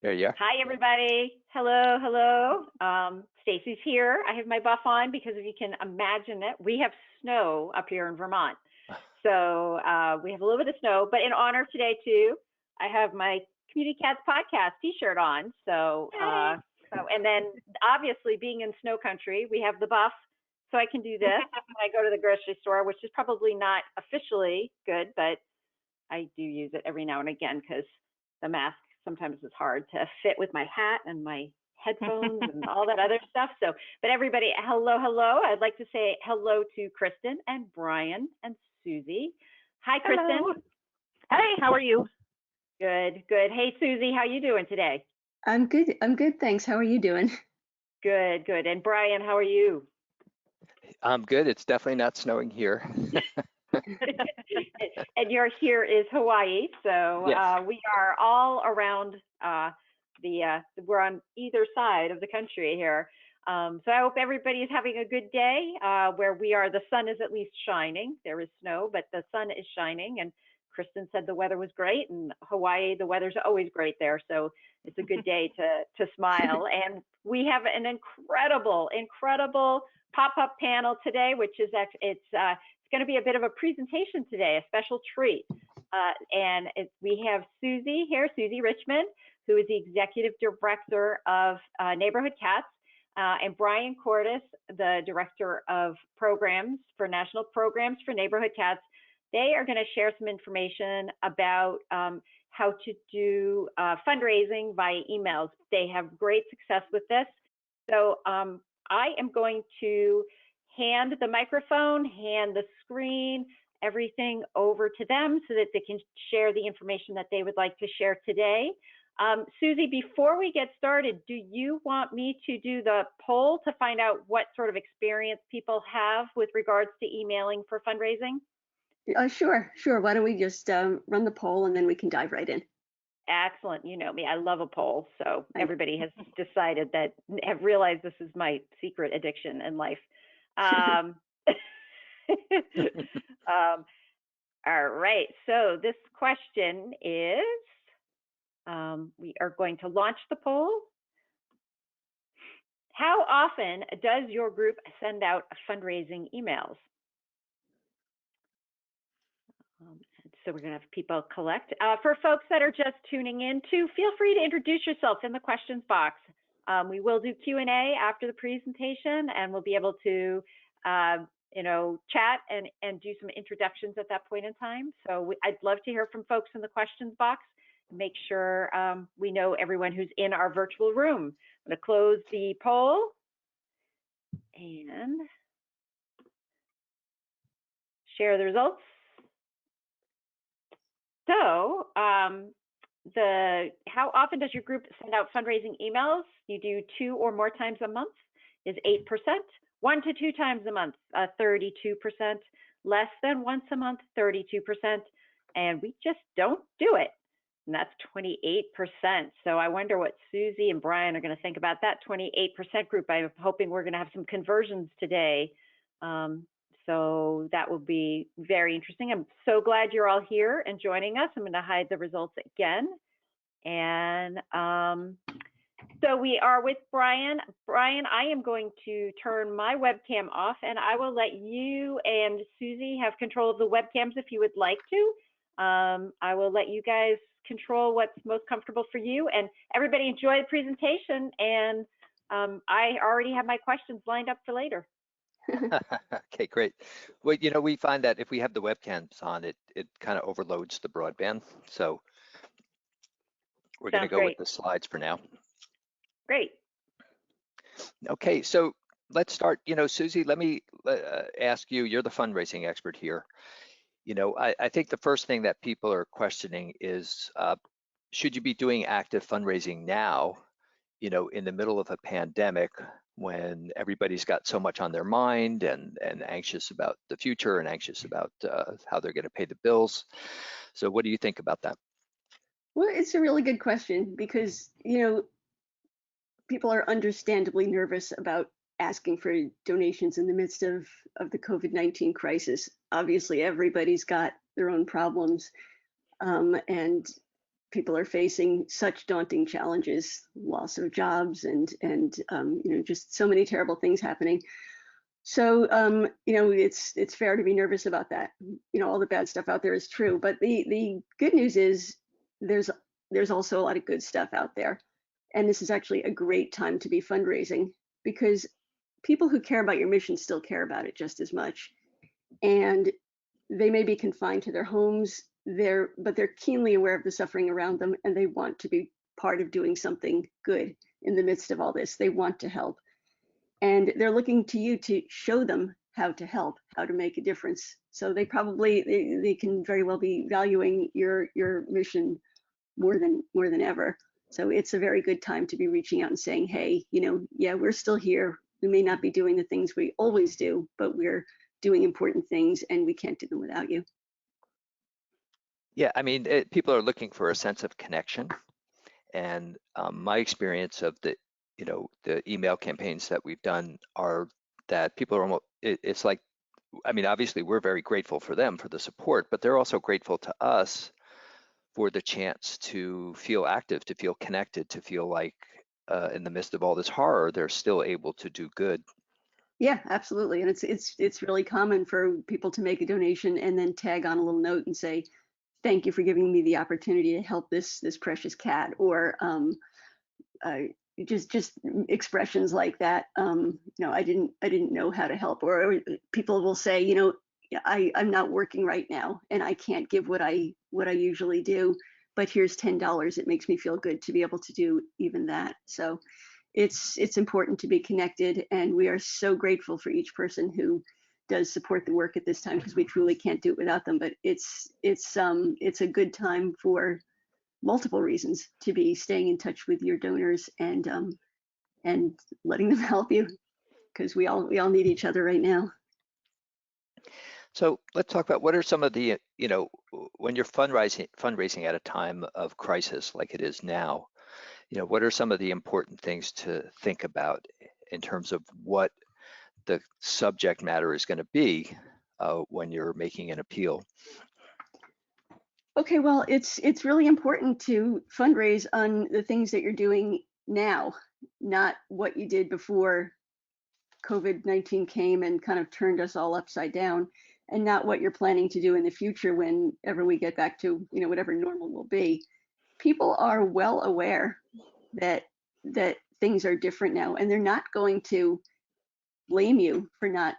There you are. Hi, everybody. Hello, hello. Stacy's here. I have my buff on because if you can imagine it, we have snow up here in Vermont. So we have a little bit of snow, but in honor of today too, I have my Community Cats podcast T-shirt on. And then obviously being in snow country, we have the buff, so I can do this when I go to the grocery store, which is probably not officially good, but I do use it every now and again because the mask sometimes is hard to fit with my hat and my headphones and all that other stuff. So, but everybody, hello, hello. I'd like to say hello to Kristen and Brian and Susie. Hi, Kristen. Hello. Hey, how are you? Good, good. Hey, Susie, how you doing today? I'm good. I'm good, thanks. How are you doing? Good, good. And Brian, how are you? I'm good. It's definitely not snowing here. And your here is Hawaii, so Yes. we are all around we're on either side of the country here. So I hope everybody is having a good day. Where we are, the sun is at least shining. There is snow, but the sun is shining. And Kristen said the weather was great, and Hawaii, the weather's always great there. So it's a good day to smile. And we have an incredible pop-up panel today, which is it's going to be a bit of a presentation today, a special treat. We have Susie here, Susie Richmond, who is the Executive Director of Neighborhood Cats, and Brian Cordes, the Director of Programs for National Programs for Neighborhood Cats. They are going to share some information about how to do fundraising via emails. They have great success with this. So I am going to hand the microphone, hand the screen, everything over to them so that they can share the information that they would like to share today. Susie, before we get started, do you want me to do the poll to find out what sort of experience people have with regards to emailing for fundraising? Sure. Why don't we just run the poll and then we can dive right in. Excellent. You know me, I love a poll. So everybody has decided that, have realized this is my secret addiction in life. All right, so this question is, we are going to launch the poll. How often does your group send out fundraising emails? So we're going to have people collect. For folks that are just tuning in too, feel free to introduce yourself in the questions box. We will do Q&A after the presentation, and we'll be able to chat and do some introductions at that point in time. So I'd love to hear from folks in the questions box. Make sure we know everyone who's in our virtual room. I'm going to close the poll and share the results. So how often does your group send out fundraising emails? You do 2 or more times a month is 8%, 1 to 2 times a month, 32%, less than once a month, 32%, and we just don't do it. And that's 28%. So I wonder what Susie and Brian are going to think about that 28% group. I'm hoping we're going to have some conversions today. So that will be very interesting. I'm so glad you're all here and joining us. I'm going to hide the results again. And so we are with Brian. Brian, I am going to turn my webcam off, and I will let you and Susie have control of the webcams if you would like to. I will let you guys control what's most comfortable for you. And everybody enjoy the presentation. And I already have my questions lined up for later. Okay, great. Well, we find that if we have the webcams on, it kind of overloads the broadband. So we're going to go with the slides for now. Great. Okay, so let's start. Susie, let me ask you, you're the fundraising expert here. I think the first thing that people are questioning is, should you be doing active fundraising now, in the middle of a pandemic when everybody's got so much on their mind and anxious about the future and anxious about how they're going to pay the bills. So what do you think about that? Well, it's a really good question because, people are understandably nervous about asking for donations in the midst of the COVID-19 crisis. Obviously, everybody's got their own problems. And people are facing such daunting challenges, loss of jobs, and just so many terrible things happening. So it's fair to be nervous about that. All the bad stuff out there is true, but the good news is there's also a lot of good stuff out there, and this is actually a great time to be fundraising because people who care about your mission still care about it just as much, and they may be confined to their homes but they're keenly aware of the suffering around them, and they want to be part of doing something good in the midst of all this. They want to help, and they're looking to you to show them how to help, how to make a difference. So they can very well be valuing your mission more than ever. So it's a very good time to be reaching out and saying, hey, yeah, we're still here. We may not be doing the things we always do, but we're doing important things, and we can't do them without you. Yeah, I mean, people are looking for a sense of connection, and my experience of the email campaigns that we've done are that people are almost, it's like, I mean, obviously we're very grateful for them for the support, but they're also grateful to us for the chance to feel active, to feel connected, to feel like in the midst of all this horror, they're still able to do good. Yeah, absolutely. And it's really common for people to make a donation and then tag on a little note and say, thank you for giving me the opportunity to help this precious cat, or just expressions like that. I didn't know how to help, or people will say, I'm not working right now and I can't give what I usually do, but here's $10. It makes me feel good to be able to do even that. So it's important to be connected, and we are so grateful for each person who does support the work at this time, because we truly can't do it without them. But it's a good time for multiple reasons to be staying in touch with your donors and letting them help you, because we all need each other right now. So let's talk about what are some of the, when you're fundraising at a time of crisis like it is now, what are some of the important things to think about in terms of what the subject matter is going to be when you're making an appeal? Okay, well, it's really important to fundraise on the things that you're doing now, not what you did before COVID-19 came and kind of turned us all upside down, and not what you're planning to do in the future whenever we get back to whatever normal will be. People are well aware that things are different now, and they're not going to blame you for not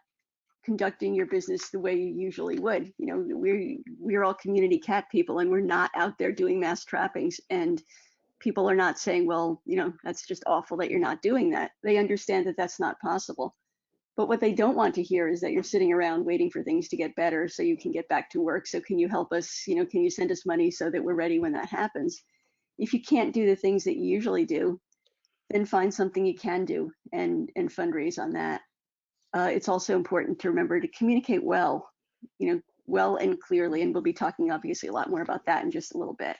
conducting your business the way you usually would. We're all community cat people, and we're not out there doing mass trappings, and people are not saying, well, that's just awful that you're not doing that. They understand that that's not possible. But what they don't want to hear is that you're sitting around waiting for things to get better so you can get back to work. So can you help us? Can you send us money so that we're ready when that happens? If you can't do the things that you usually do, then find something you can do and fundraise on that. It's also important to remember to communicate well, well and clearly, and we'll be talking obviously a lot more about that in just a little bit.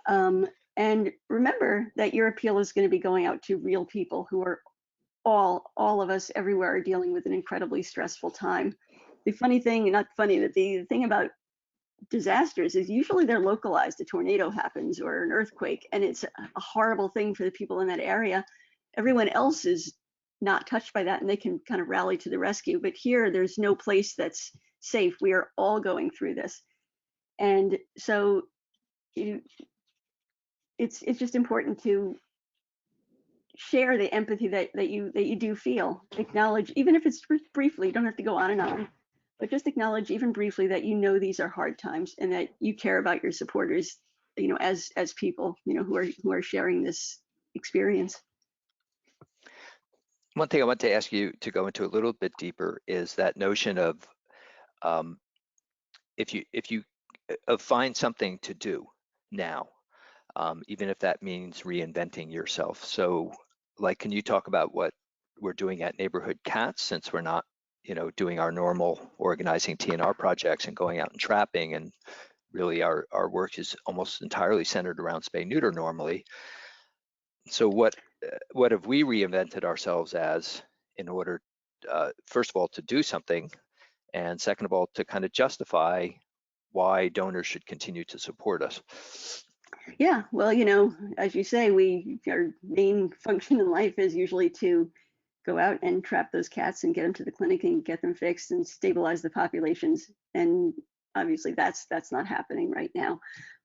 And remember that your appeal is going to be going out to real people who are all of us everywhere are dealing with an incredibly stressful time. The funny thing, not funny, that the thing about disasters is usually they're localized. A tornado happens or an earthquake, and it's a horrible thing for the people in that area. Everyone else is not touched by that, and they can kind of rally to the rescue. But here, there's no place that's safe. We are all going through this, and so it's just important to share the empathy that you do feel. Acknowledge, even if it's briefly, you don't have to go on and on, but just acknowledge even briefly that these are hard times, and that you care about your supporters, as people, who are sharing this experience. One thing I want to ask you to go into a little bit deeper is that notion of if you find something to do now, even if that means reinventing yourself. So, like, can you talk about what we're doing at Neighborhood Cats, since we're not, doing our normal organizing TNR projects and going out and trapping, and really our work is almost entirely centered around spay-neuter normally. So what have we reinvented ourselves as in order, first of all, to do something, and second of all, to kind of justify why donors should continue to support us? Yeah, well, as you say, our main function in life is usually to go out and trap those cats and get them to the clinic and get them fixed and stabilize the populations. And obviously that's not happening right now.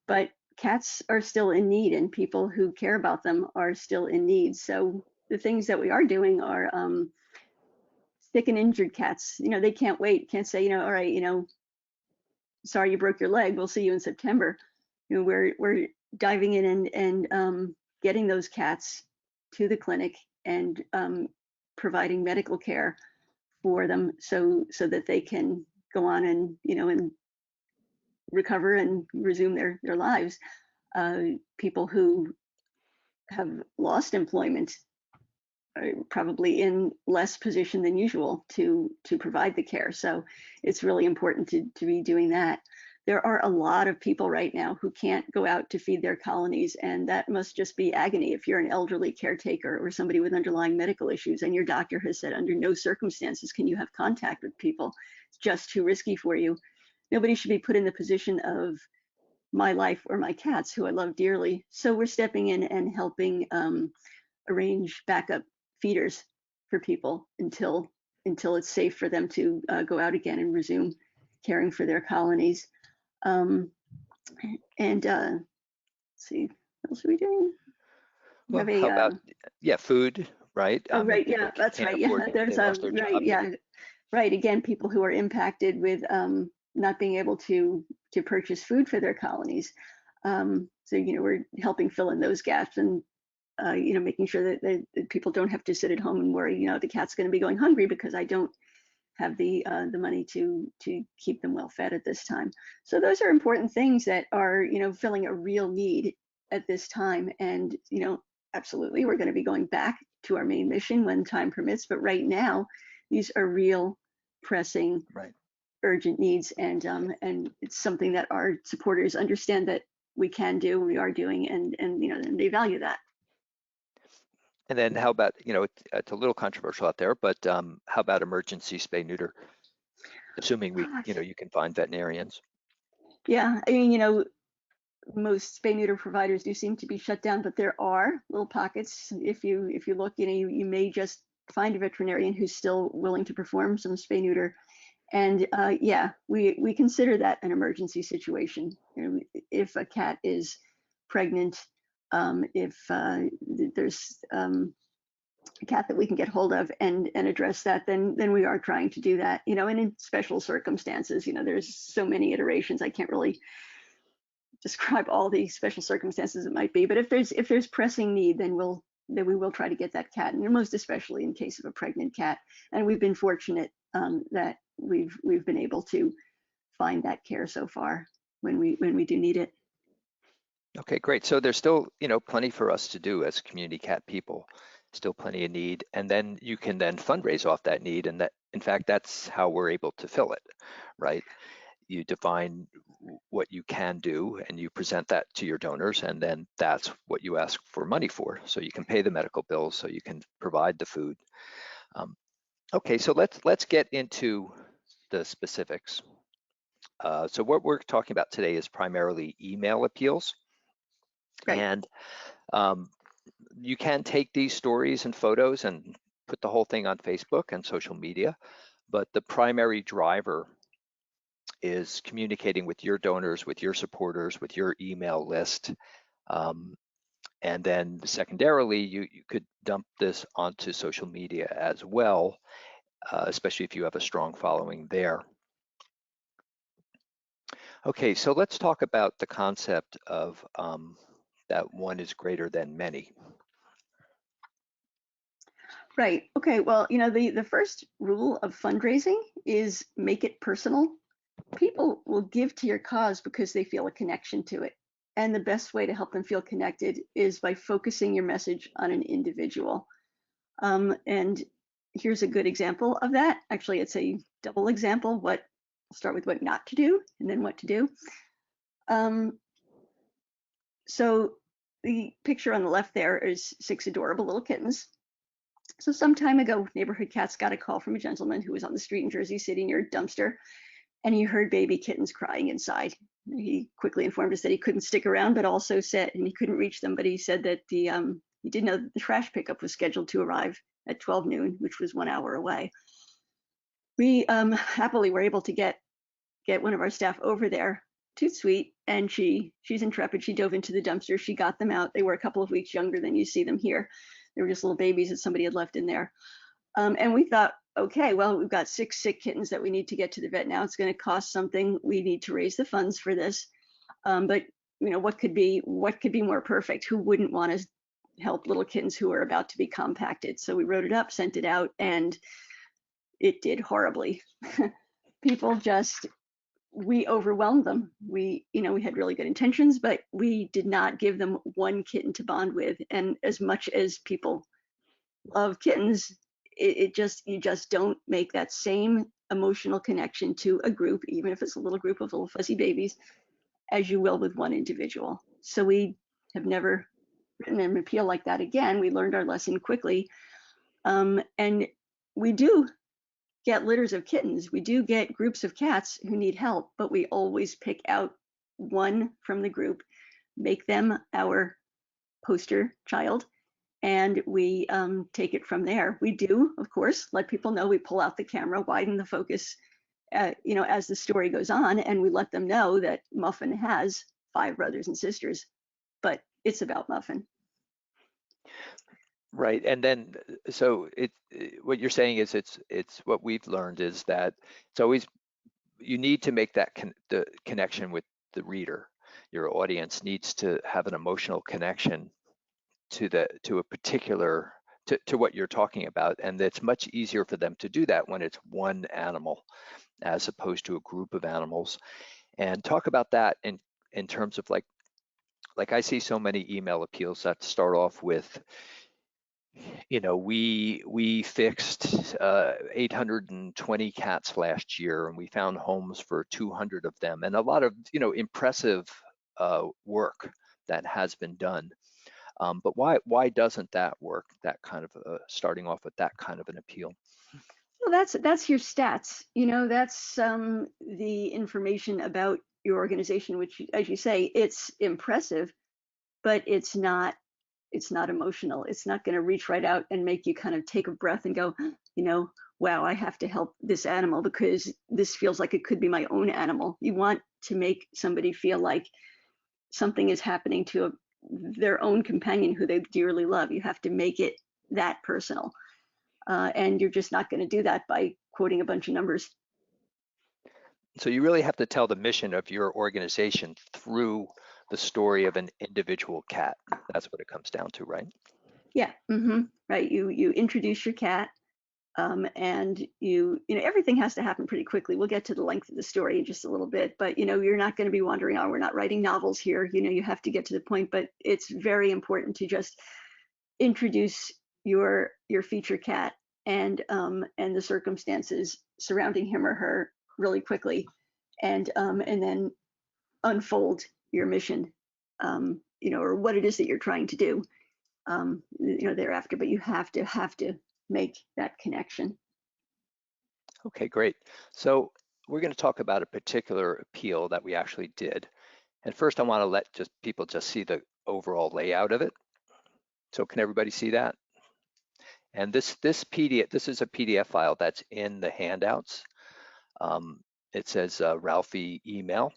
But cats are still in need, and people who care about them are still in need. So the things that we are doing are sick and injured cats. They can't wait, can't say, all right, sorry you broke your leg, we'll see you in September. We're diving in and getting those cats to the clinic and providing medical care for them so that they can go on and recover and resume their lives. People who have lost employment are probably in less position than usual to provide the care. So it's really important to be doing that. There are a lot of people right now who can't go out to feed their colonies, and that must just be agony if you're an elderly caretaker or somebody with underlying medical issues and your doctor has said under no circumstances can you have contact with people. It's just too risky for you. Nobody should be put in the position of my life or my cats, who I love dearly. So we're stepping in and helping arrange backup feeders for people until it's safe for them to go out again and resume caring for their colonies. And let's see, what else are we doing? We Well, have how a about, yeah, food, right? oh If right, people yeah, that's can't right. Yeah, afford, they there's a lost their right, job. yeah, right. Again, people who are impacted with not being able to purchase food for their colonies. So we're helping fill in those gaps and making sure that people don't have to sit at home and worry, the cat's going to be going hungry because I don't have the money to keep them well fed at this time. So those are important things that are filling a real need at this time. And absolutely, we're going to be going back to our main mission when time permits. But right now, these are real, pressing, Right. urgent needs, and it's something that our supporters understand that we can do, we are doing, and and they value that. And then how about, it's a little controversial out there, but how about emergency spay neuter? Assuming you can find veterinarians. Yeah, I mean, most spay neuter providers do seem to be shut down, but there are little pockets. If you look, you may just find a veterinarian who's still willing to perform some spay neuter. And yeah, we consider that an emergency situation. If a cat is pregnant, if there's a cat that we can get hold of and address that, then we are trying to do that. And in special circumstances, there's so many iterations. I can't really describe all the special circumstances it might be, but if there's pressing need, then we will try to get that cat, and most especially in case of a pregnant cat. And we've been fortunate that we've been able to find that care so far when we do need it. Okay, great. So there's still, plenty for us to do as community cat people, still plenty of need. And then you can then fundraise off that need. And that, in fact, that's how we're able to fill it, right? You define what you can do and you present that to your donors, and then that's what you ask for money for. So you can pay the medical bills, so you can provide the food. Okay, so let's get into the specifics. So what we're talking about today is primarily email appeals. Right. And you can take these stories and photos and put the whole thing on Facebook and social media, but the primary driver is communicating with your donors, with your supporters, with your email list. And then secondarily, you could dump this onto social media as well, especially if you have a strong following there. Okay, so let's talk about the concept of that one is greater than many. Right. Okay. Well, the first rule of fundraising is make it personal. People will give to your cause because they feel a connection to it. And the best way to help them feel connected is by focusing your message on an individual. And here's a good example of that. Actually, it's a double example. I'll start with what not to do and then what to do. So the picture on the left there is 6 adorable little kittens. So some time ago, Neighborhood Cats got a call from a gentleman who was on the street in Jersey City near a dumpster. and he heard baby kittens crying inside. He quickly informed us that he couldn't stick around, but also said, and he couldn't reach them, but he said that he didn't know that the trash pickup was scheduled to arrive at 12 noon, which was 1 hour away. We happily were able to get one of our staff over there to Sweet, and she's intrepid. She dove into the dumpster. She got them out. They were a couple of weeks younger than you see them here. They were just little babies that somebody had left in there. And we thought, okay, well, we've got 6 sick kittens that we need to get to the vet now. It's going to cost something. We need to raise the funds for this. But you know, what could be more perfect? Who wouldn't want to help little kittens who are about to be compacted? So we wrote it up, sent it out, and it did horribly. People we overwhelmed them. We had really good intentions, but we did not give them one kitten to bond with. And as much as people love kittens, you just don't make that same emotional connection to a group, even if it's a little group of little fuzzy babies, as you will with one individual. So we have never written an appeal like that again. We learned our lesson quickly. And we do get litters of kittens. We do get groups of cats who need help, but we always pick out one from the group, make them our poster child, and we take it from there. We do, of course, let people know. We pull out the camera, widen the focus, as the story goes on, and we let them know that Muffin has 5 brothers and sisters, but it's about Muffin. Right, and then so what you're saying is it's what we've learned is that it's always you need to make that the connection with the reader. Your audience needs to have an emotional connection to a particular to what you're talking about, and it's much easier for them to do that when it's one animal as opposed to a group of animals. And talk about that in terms of like I see so many email appeals that start off with, we fixed 820 cats last year, and we found homes for 200 of them, and a lot of impressive work that has been done. But why doesn't that work? That kind of starting off with that kind of an appeal. Well, that's your stats. That's the information about your organization, which, as you say, it's impressive, but it's not emotional. It's not going to reach right out and make you kind of take a breath and go, wow, I have to help this animal because this feels like it could be my own animal. You want to make somebody feel like something is happening to their own companion who they dearly love. You have to make it that personal. And you're just not going to do that by quoting a bunch of numbers. So you really have to tell the mission of your organization through the story of an individual cat. That's what it comes down to, right? Yeah, right. You introduce your cat, and everything has to happen pretty quickly. We'll get to the length of the story in just a little bit, but you're not going to be wondering, oh, we're not writing novels here. You have to get to the point, but it's very important to just introduce your feature cat and the circumstances surrounding him or her really quickly, and then unfold your mission, or what it is that you're trying to do, thereafter. But you have to make that connection. Okay, great. So we're going to talk about a particular appeal that we actually did. And first, I want to let people see the overall layout of it. So can everybody see that? And this PDF, this is a PDF file that's in the handouts. It says Ralphie email,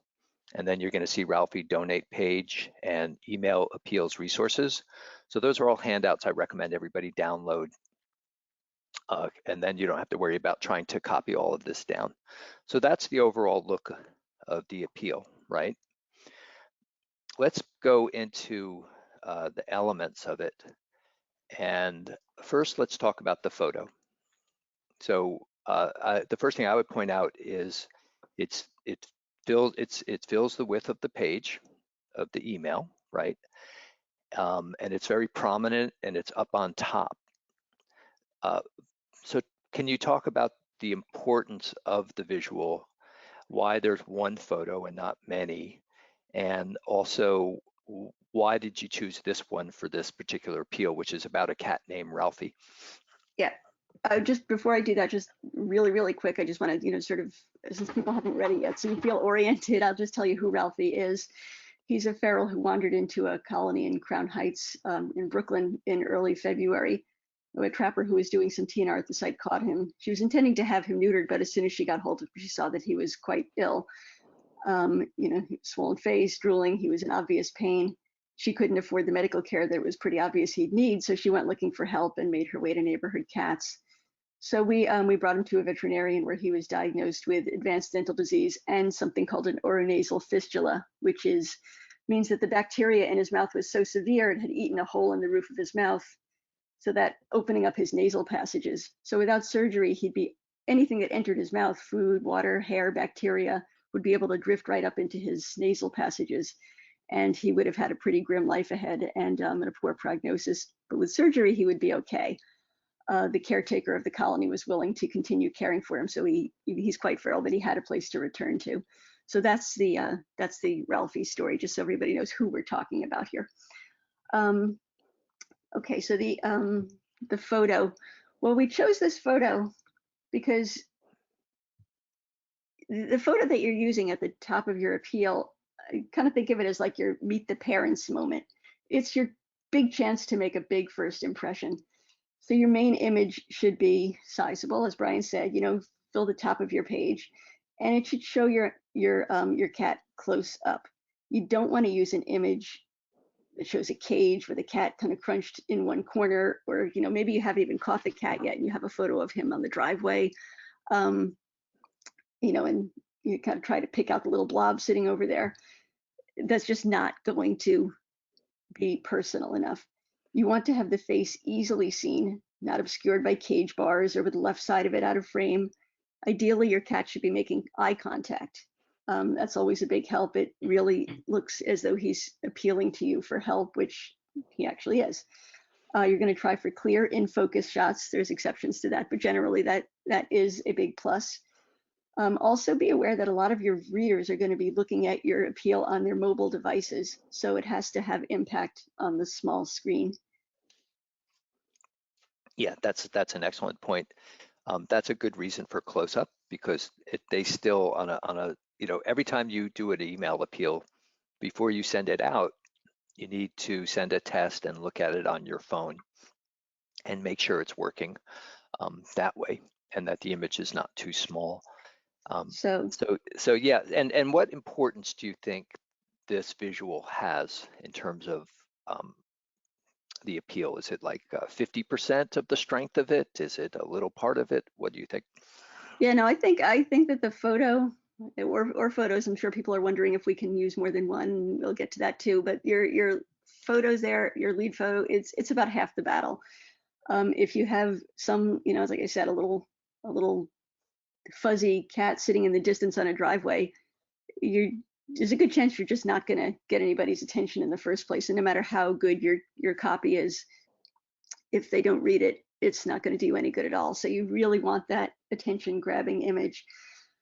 and then you're going to see Ralphie donate page and email appeals resources. So those are all handouts I recommend everybody download. And then you don't have to worry about trying to copy all of this down. So that's the overall look of the appeal, right? Let's go into the elements of it. And first, let's talk about the photo. So the first thing I would point out is it fills the width of the page of the email, right? And it's very prominent and it's up on top. So can you talk about the importance of the visual, why there's one photo and not many, and also why did you choose this one for this particular appeal, which is about a cat named Ralphie? Yeah. Just before I do that, just really quick, I just want to, sort of, since people haven't read it yet, so you feel oriented, I'll just tell you who Ralphie is. He's a feral who wandered into a colony in Crown Heights in Brooklyn in early February. A trapper who was doing some TNR at the site caught him. She was intending to have him neutered, but as soon as she got hold of him, she saw that he was quite ill. Swollen face, drooling, he was in obvious pain. She couldn't afford the medical care that it was pretty obvious he'd need, so she went looking for help and made her way to Neighborhood Cats. So we brought him to a veterinarian where he was diagnosed with advanced dental disease and something called an oronasal fistula, which means that the bacteria in his mouth was so severe it had eaten a hole in the roof of his mouth, so that opening up his nasal passages. So without surgery, anything that entered his mouth, food, water, hair, bacteria, would be able to drift right up into his nasal passages. And he would have had a pretty grim life ahead and a poor prognosis. But with surgery, he would be okay. The caretaker of the colony was willing to continue caring for him, so he's quite feral, but he had a place to return to. So that's the Ralphie story, just so everybody knows who we're talking about here. Okay, so the photo. Well, we chose this photo because the photo that you're using at the top of your appeal, I kind of think of it as like your meet the parents moment. It's your big chance to make a big first impression. So your main image should be sizable, as Brian said, fill the top of your page, and it should show your cat close up. You don't want to use an image that shows a cage with a cat kind of crunched in one corner, or maybe you haven't even caught the cat yet and you have a photo of him on the driveway, and you kind of try to pick out the little blob sitting over there. That's just not going to be personal enough. You want to have the face easily seen, not obscured by cage bars or with the left side of it out of frame. Ideally, your cat should be making eye contact. That's always a big help. It really looks as though he's appealing to you for help, which he actually is. You're going to try for clear in-focus shots. There's exceptions to that, but generally that is a big plus. Also be aware that a lot of your readers are going to be looking at your appeal on their mobile devices, so it has to have impact on the small screen. Yeah, that's an excellent point. That's a good reason for close-up, because they still on a every time you do an email appeal, before you send it out, you need to send a test and look at it on your phone and make sure it's working that way, and that the image is not too small. So yeah, and what importance do you think this visual has in terms of the appeal? Is it like 50% of the strength of it? Is it a little part of it? What do you think? Yeah, no, I think that the photo or photos, I'm sure people are wondering if we can use more than one. We'll get to that too, but your photos there, your lead photo, it's about half the battle. If you have some, like I said, a little fuzzy cat sitting in the distance on a driveway, there's a good chance you're just not going to get anybody's attention in the first place. And no matter how good your copy is, if they don't read it, it's not going to do you any good at all. So you really want that attention grabbing image.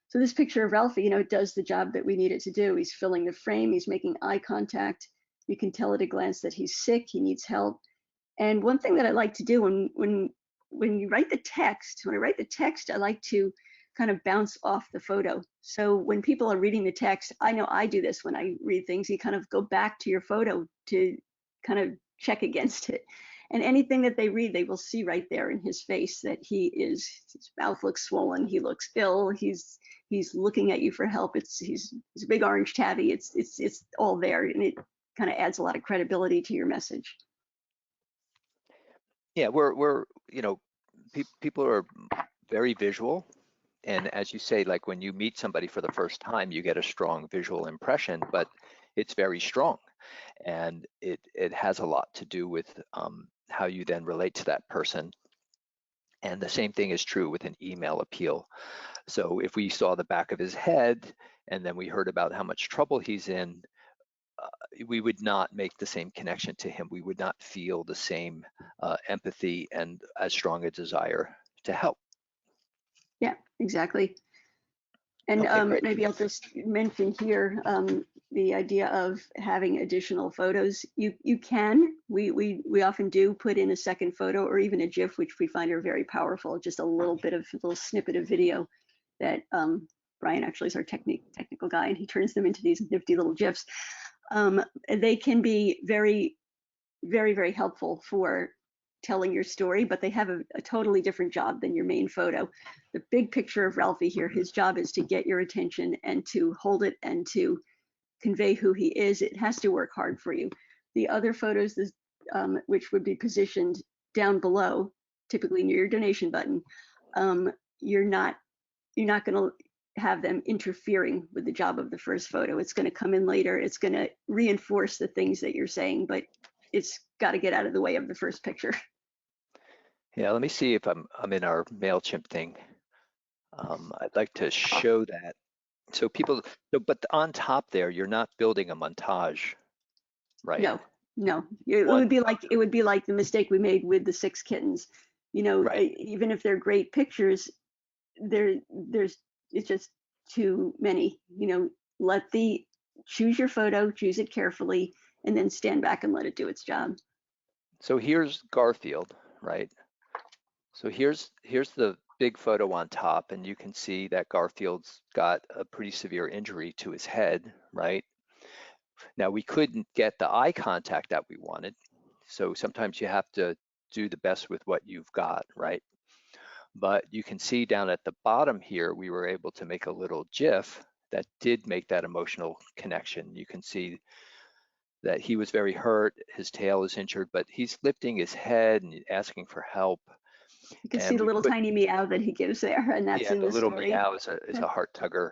So this picture of Ralphie, it does the job that we need it to do. He's filling the frame, he's making eye contact. You can tell at a glance that he's sick, he needs help. And one thing that I like to do when you write the text, I like to kind of bounce off the photo. So when people are reading the text, I know I do this when I read things, you kind of go back to your photo to kind of check against it. And anything that they read, they will see right there in his face that his mouth looks swollen, he looks ill, he's looking at you for help. He's a big orange tabby. It's all there, and it kind of adds a lot of credibility to your message. Yeah, we're people are very visual, and as you say, like when you meet somebody for the first time, you get a strong visual impression, but it's very strong, and it has a lot to do with how you then relate to that person. And the same thing is true with an email appeal. So if we saw the back of his head and then we heard about how much trouble he's in, we would not make the same connection to him. We would not feel the same empathy and as strong a desire to help. Yeah, exactly. And Okay, great. maybe I'll just mention here, the idea of having additional photos. You can, we often do put in a second photo or even a GIF, which we find are very powerful, just a little snippet of video that Brian actually is our technical guy, and he turns them into these nifty little GIFs. They can be very, very, very helpful for telling your story, but they have a totally different job than your main photo. The big picture of Ralphie here, his job is to get your attention and to hold it and to convey who he is. It has to work hard for you. The other photos, which would be positioned down below, typically near your donation button, you're not going to have them interfering with the job of the first photo. It's going to come in later. It's going to reinforce the things that you're saying, but it's got to get out of the way of the first picture. Yeah, let me see if I'm in our MailChimp thing. I'd like to show that. So but on top there, you're not building a montage, right? No. It would be like the mistake we made with the 6 kittens. Right. Even if they're great pictures, it's just too many. Choose your photo, choose it carefully, and then stand back and let it do its job. So here's Garfield, right? So here's the big photo on top, and you can see that Garfield's got a pretty severe injury to his head, right? Now we couldn't get the eye contact that we wanted, so sometimes you have to do the best with what you've got, right? But you can see down at the bottom here, we were able to make a little GIF that did make that emotional connection. You can see that he was very hurt, his tail is injured, but he's lifting his head and asking for help. You can see the little tiny meow that he gives there, and that's in the the little story. meow is a heart tugger.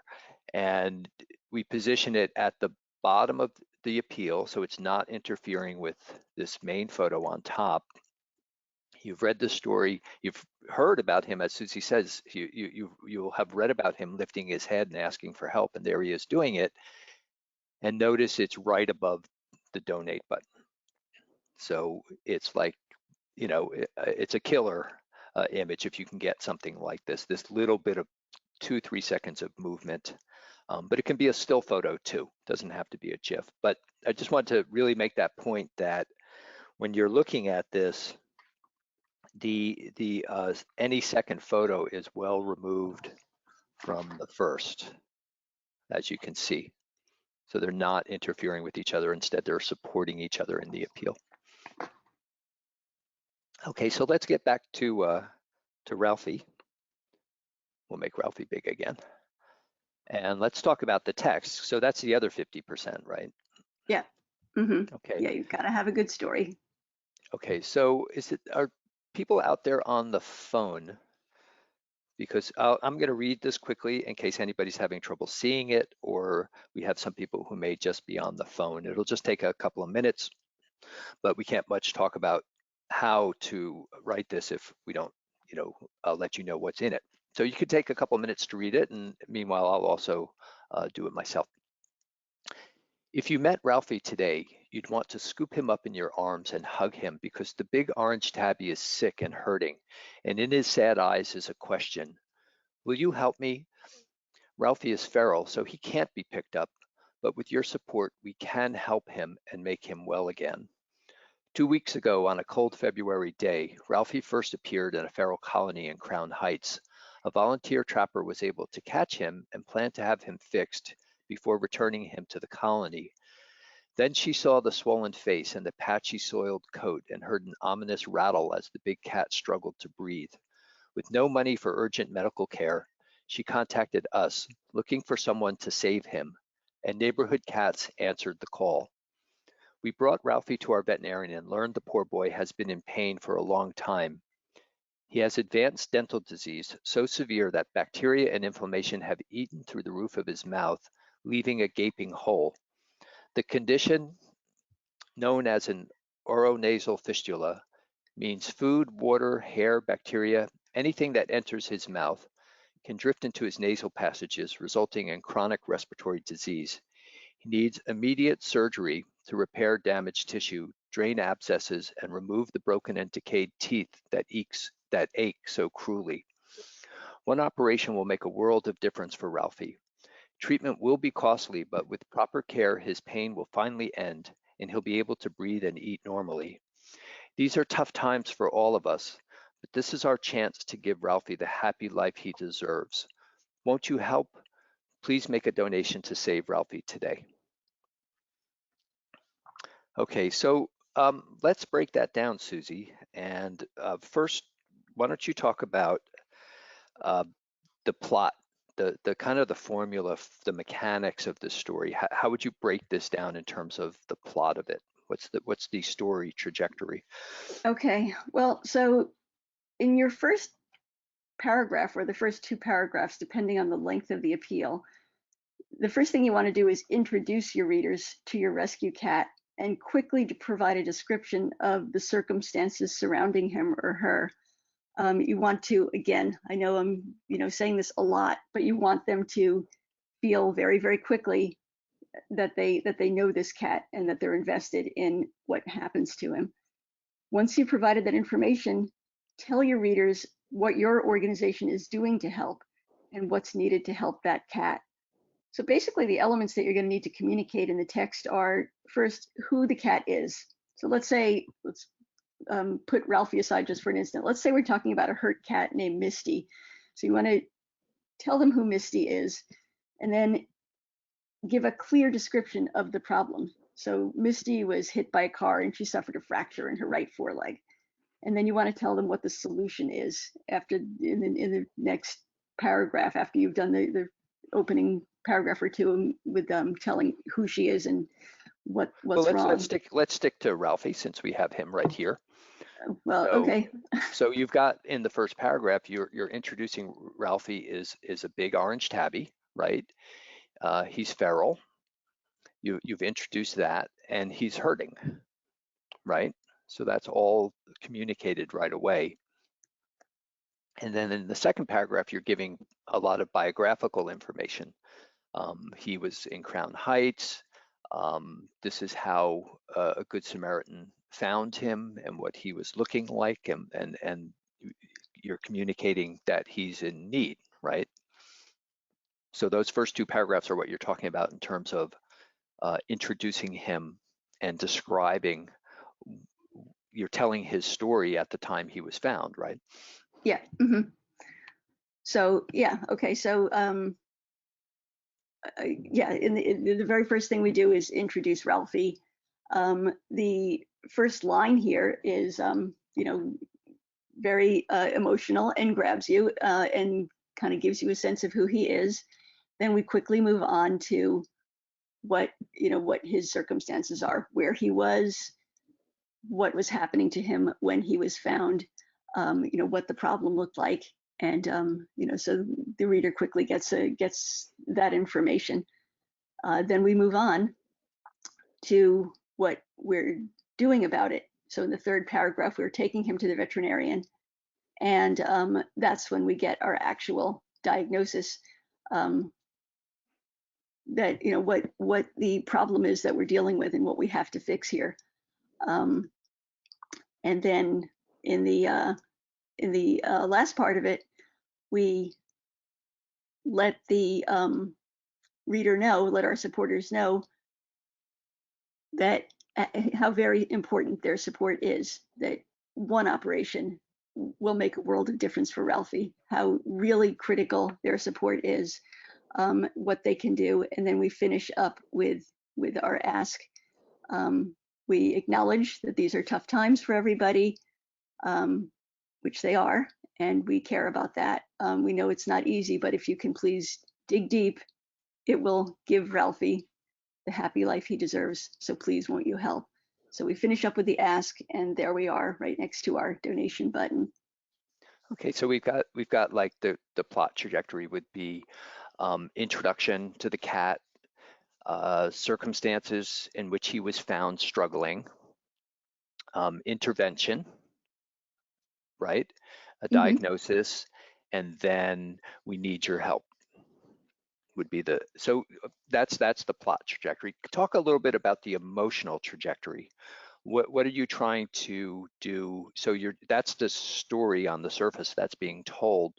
And we position it at the bottom of the appeal, so it's not interfering with this main photo on top. You've read the story, you've heard about him, as Susie says, you'll have read about him lifting his head and asking for help, and there he is doing it. And notice it's right above the donate button. So it's like, it's a killer image if you can get something like this little bit of 2-3 seconds of movement. But it can be a still photo too, doesn't have to be a GIF. But I just want to really make that point that when you're looking at this, any second photo is well removed from the first, as you can see. So they're not interfering with each other. Instead, they're supporting each other in the appeal. Okay, so let's get back to Ralphie. We'll make Ralphie big again. And let's talk about the text. So that's the other 50%, right? Yeah. Mm-hmm. Okay. Yeah, you've got to have a good story. Okay, so are people out there on the phone? Because I'm going to read this quickly in case anybody's having trouble seeing it, or we have some people who may just be on the phone. It'll just take a couple of minutes, but we can't much talk about how to write this if we don't, let you know what's in it. So you could take a couple of minutes to read it, and meanwhile, I'll also do it myself. If you met Ralphie today, you'd want to scoop him up in your arms and hug him because the big orange tabby is sick and hurting, and in his sad eyes is a question. Will you help me? Ralphie is feral, so he can't be picked up, but with your support, we can help him and make him well again. 2 weeks ago, on a cold February day, Ralphie first appeared in a feral colony in Crown Heights. A volunteer trapper was able to catch him and planned to have him fixed before returning him to the colony. Then she saw the swollen face and the patchy soiled coat and heard an ominous rattle as the big cat struggled to breathe. With no money for urgent medical care, she contacted us, looking for someone to save him, and Neighborhood Cats answered the call. We brought Ralphie to our veterinarian and learned the poor boy has been in pain for a long time. He has advanced dental disease, so severe that bacteria and inflammation have eaten through the roof of his mouth, leaving a gaping hole. The condition, known as an oronasal fistula, means food, water, hair, bacteria, anything that enters his mouth can drift into his nasal passages, resulting in chronic respiratory disease. He needs immediate surgery to repair damaged tissue, drain abscesses, and remove the broken and decayed teeth that ache so cruelly. One operation will make a world of difference for Ralphie. Treatment will be costly, but with proper care, his pain will finally end and he'll be able to breathe and eat normally. These are tough times for all of us, but this is our chance to give Ralphie the happy life he deserves. Won't you help? Please make a donation to save Ralphie today. Okay, so let's break that down, Susie. And first, why don't you talk about the plot, the kind of the formula, the mechanics of the story. How would you break this down in terms of the plot of it? What's the story trajectory? Okay, well, so in your first paragraph or the first two paragraphs, depending on the length of the appeal, the first thing you want to do is introduce your readers to your rescue cat and quickly to provide a description of the circumstances surrounding him or her. You want to, again, I know I'm, saying this a lot, but you want them to feel very, very quickly that they know this cat and that they're invested in what happens to him. Once you've provided that information, tell your readers what your organization is doing to help and what's needed to help that cat. So basically the elements that you're going to need to communicate in the text are, first, who the cat is. So let's put Ralphie aside just for an instant. Let's say we're talking about a hurt cat named Misty. So you want to tell them who Misty is and then give a clear description of the problem. So Misty was hit by a car and she suffered a fracture in her right foreleg. And then you want to tell them what the solution is in the next paragraph, after you've done the opening paragraph or two with telling who she is and what's wrong. Let's stick to Ralphie since we have him right here. Well, So, okay. So you've got in the first paragraph, you're introducing Ralphie is a big orange tabby, right? He's feral. You've introduced that, and he's hurting, right? So that's all communicated right away. And then in the second paragraph, you're giving a lot of biographical information. He was in Crown Heights. This is how a Good Samaritan found him and what he was looking like, and you're communicating that he's in need, right? So those first two paragraphs are what you're talking about in terms of introducing him and describing, you're telling his story at the time he was found, right? Yeah. Mm-hmm. So, yeah, okay. So, yeah, in the very first thing we do is introduce Ralphie. The first line here is, very emotional and grabs you and kind of gives you a sense of who he is. Then we quickly move on to what his circumstances are, where he was, what was happening to him when he was found, what the problem looked like. And, so the reader quickly gets that information. Then we move on to what we're doing about it. So in the third paragraph, we're taking him to the veterinarian. And that's when we get our actual diagnosis, that, what the problem is that we're dealing with and what we have to fix here. And then in the last part of it, we let the reader know, let our supporters know that how very important their support is, that one operation will make a world of difference for Ralphie, how really critical their support is, what they can do. And then we finish up with our ask. We acknowledge that these are tough times for everybody, which they are, and we care about that. We know it's not easy, but if you can please dig deep, it will give Ralphie the happy life he deserves. So please, won't you help? So we finish up with the ask, and there we are, right next to our donation button. Okay, so we've got like the plot trajectory would be introduction to the cat, circumstances in which he was found struggling, intervention, right? A diagnosis, and then we need your help would be so that's the plot trajectory. Talk a little bit about the emotional trajectory. What are you trying to do? So that's the story on the surface that's being told,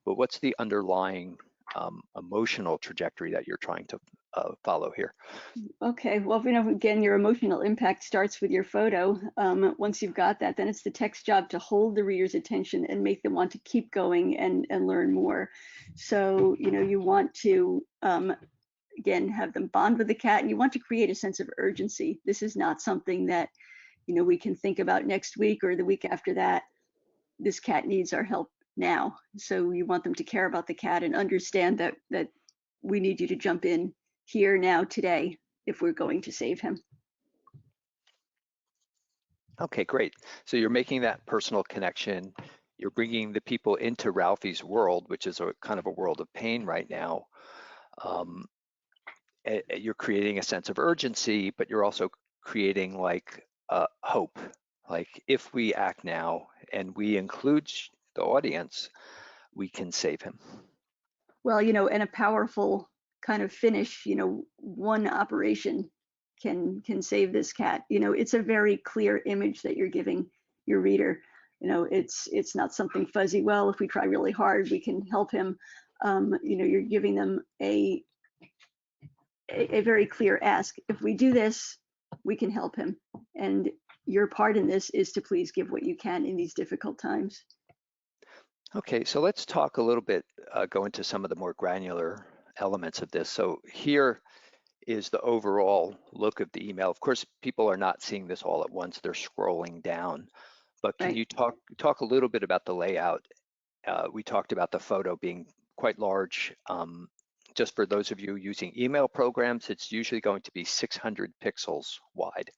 but what's the underlying emotional trajectory that you're trying to follow here. Okay, well, you know, again, your emotional impact starts with your photo. Once you've got that, then it's the text's job to hold the reader's attention and make them want to keep going and learn more. So, you know, you want to, again, have them bond with the cat, and you want to create a sense of urgency. This is not something that, you know, we can think about next week or the week after that. This cat needs our help now. So you want them to care about the cat and understand that we need you to jump in here now today if we're going to save him. Okay, great. So you're making that personal connection. You're bringing the people into Ralphie's world, which is a kind of a world of pain right now. You're creating a sense of urgency, but you're also creating like hope. Like if we act now and we include the audience, we can save him. Well, you know, and a powerful kind of finish, you know, one operation can save this cat. You know, it's a very clear image that you're giving your reader. You know, it's not something fuzzy. Well, if we try really hard, we can help him. You know, you're giving them a very clear ask. If we do this, we can help him. And your part in this is to please give what you can in these difficult times. Okay, so let's talk a little bit, go into some of the more granular elements of this. So here is the overall look of the email. Of course, people are not seeing this all at once, they're scrolling down. But can Right. you talk a little bit about the layout? We talked about the photo being quite large. Just for those of you using email programs, it's usually going to be 600 pixels wide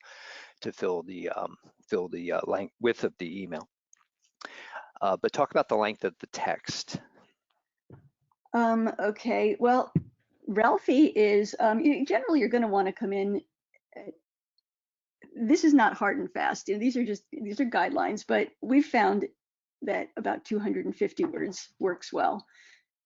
to fill the length width of the email. But talk about the length of the text. Okay, well, Ralphie is, generally you're going to want to come in. This is not hard and fast. You know, these are guidelines, but we've found that about 250 words works well.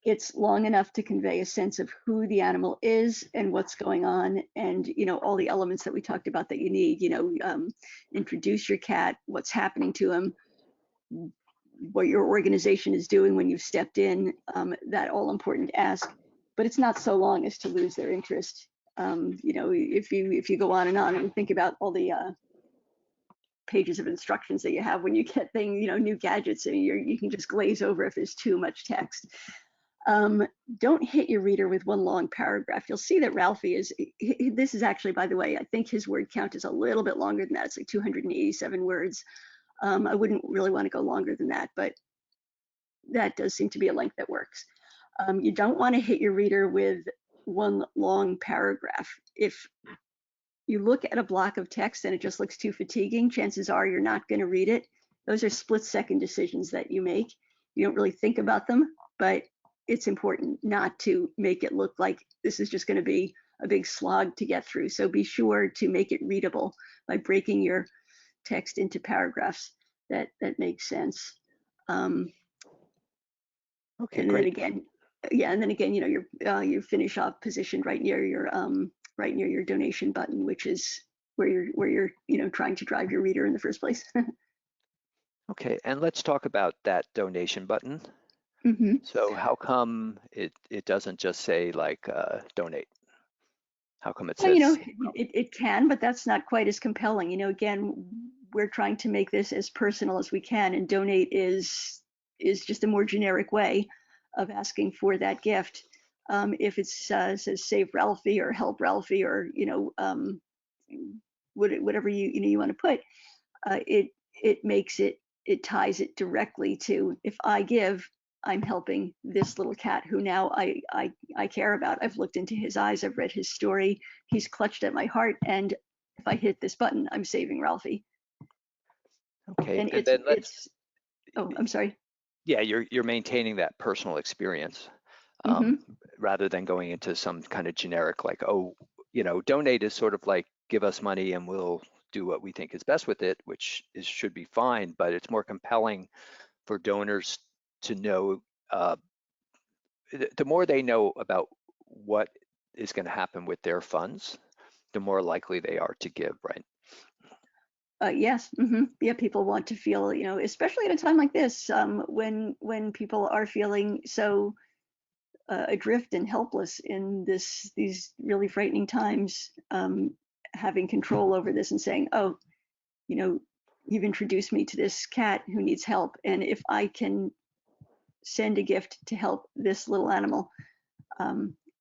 It's long enough to convey a sense of who the animal is and what's going on, and you know, all the elements that we talked about that you need. You know, introduce your cat, what's happening to him, what your organization is doing when you've stepped in, that all important ask. But it's not so long as to lose their interest. You know, if you go on and think about all the pages of instructions that you have when you get things, you know, new gadgets, and you can just glaze over if there's too much text. Don't hit your reader with one long paragraph. You'll see that Ralphie is, this is actually, by the way, I think his word count is a little bit longer than that. It's like 287 words. I wouldn't really want to go longer than that, but that does seem to be a length that works. You don't want to hit your reader with one long paragraph. If you look at a block of text and it just looks too fatiguing, chances are you're not going to read it. Those are split-second decisions that you make. You don't really think about them, but it's important not to make it look like this is just going to be a big slog to get through. So be sure to make it readable by breaking your text into paragraphs that make sense. Okay, And great. then again, yeah, and then again, you know, you finish off positioned right near your donation button, which is where you're you know, trying to drive your reader in the first place. Okay, and let's talk about that donation button. Mm-hmm. So how come it doesn't just say like donate? How come it Well, you know, says? it can, but that's not quite as compelling. You know, again, we're trying to make this as personal as we can, and donate is just a more generic way of asking for that gift. If it says save Ralphie or help Ralphie or, you know, whatever you want to put, it makes it ties it directly to, if I give, I'm helping this little cat who now I care about. I've looked into his eyes, I've read his story, he's clutched at my heart, and if I hit this button, I'm saving Ralphie. Okay, And and then it's oh, I'm sorry. yeah, you're maintaining that personal experience Mm-hmm. rather than going into some kind of generic like, oh, you know, donate is sort of like give us money and we'll do what we think is best with it, which should be fine, but it's more compelling for donors to know, the more they know about what is going to happen with their funds, the more likely they are to give, right? Yes. Mm-hmm. Yeah, people want to feel, you know, especially at a time like this, when people are feeling so adrift and helpless in these really frightening times, having control over this and saying, oh, you know, you've introduced me to this cat who needs help, and if I can send a gift to help this little animal,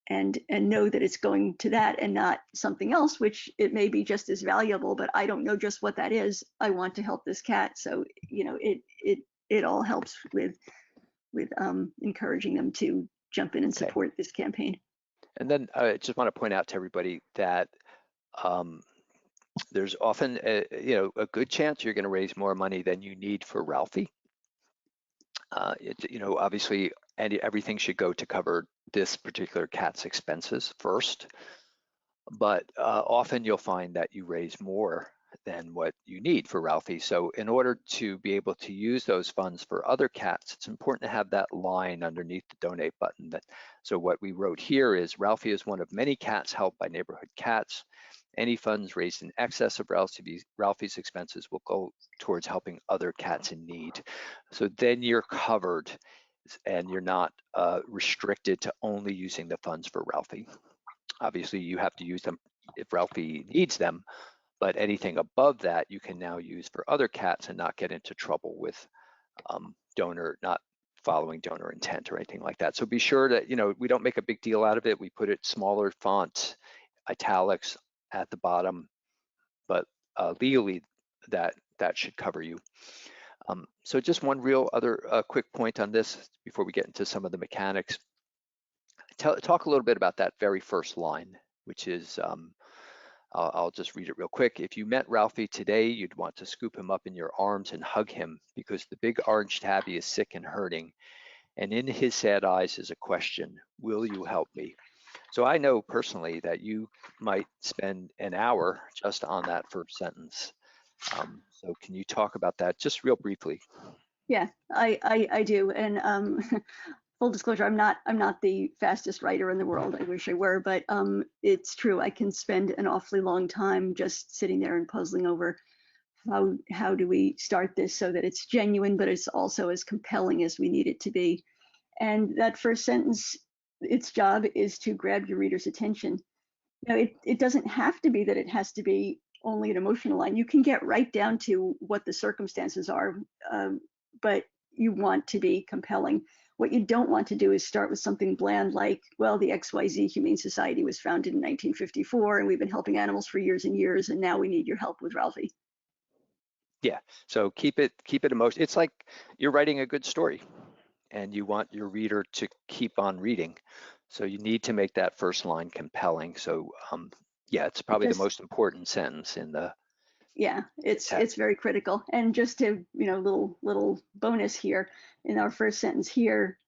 and know that it's going to that and not something else, which it may be just as valuable, but I don't know just what that is. I want to help this cat. So, you know, it all helps with encouraging them to jump in and Okay. support this campaign. And then I just want to point out to everybody that there's often a good chance you're going to raise more money than you need for Ralphie. Obviously, everything should go to cover this particular cat's expenses first, but often you'll find that you raise more than what you need for Ralphie. So in order to be able to use those funds for other cats, it's important to have that line underneath the donate button. So what we wrote here is Ralphie is one of many cats helped by neighborhood cats. Any funds raised in excess of Ralphie's expenses will go towards helping other cats in need. So then you're covered and you're not restricted to only using the funds for Ralphie. Obviously, you have to use them if Ralphie needs them, but anything above that you can now use for other cats and not get into trouble with not following donor intent or anything like that. So be sure that, we don't make a big deal out of it. We put it smaller font, italics at the bottom, but legally that should cover you. So just one real other quick point on this before we get into some of the mechanics. Talk a little bit about that very first line, which is, I'll just read it real quick. If you met Ralphie today, you'd want to scoop him up in your arms and hug him because the big orange tabby is sick and hurting. And in his sad eyes is a question, will you help me? So I know personally that you might spend an hour just on that first sentence. So can you talk about that just real briefly? Yeah, I do. And full disclosure, I'm not the fastest writer in the world. I wish I were, but it's true. I can spend an awfully long time just sitting there and puzzling over how do we start this so that it's genuine, but it's also as compelling as we need it to be. And that first sentence, its job is to grab your reader's attention. It doesn't have to be that it has to be only an emotional line. You can get right down to what the circumstances are, but you want to be compelling. What you don't want to do is start with something bland like, well, the XYZ Humane Society was founded in 1954 and we've been helping animals for years and years, and now we need your help with Ralphie. Yeah, so keep it emotional. It's like you're writing a good story and you want your reader to keep on reading. So you need to make that first line compelling. So yeah, it's probably the most important sentence in the. Yeah, it's very critical. And just to, little bonus here, in our first sentence here,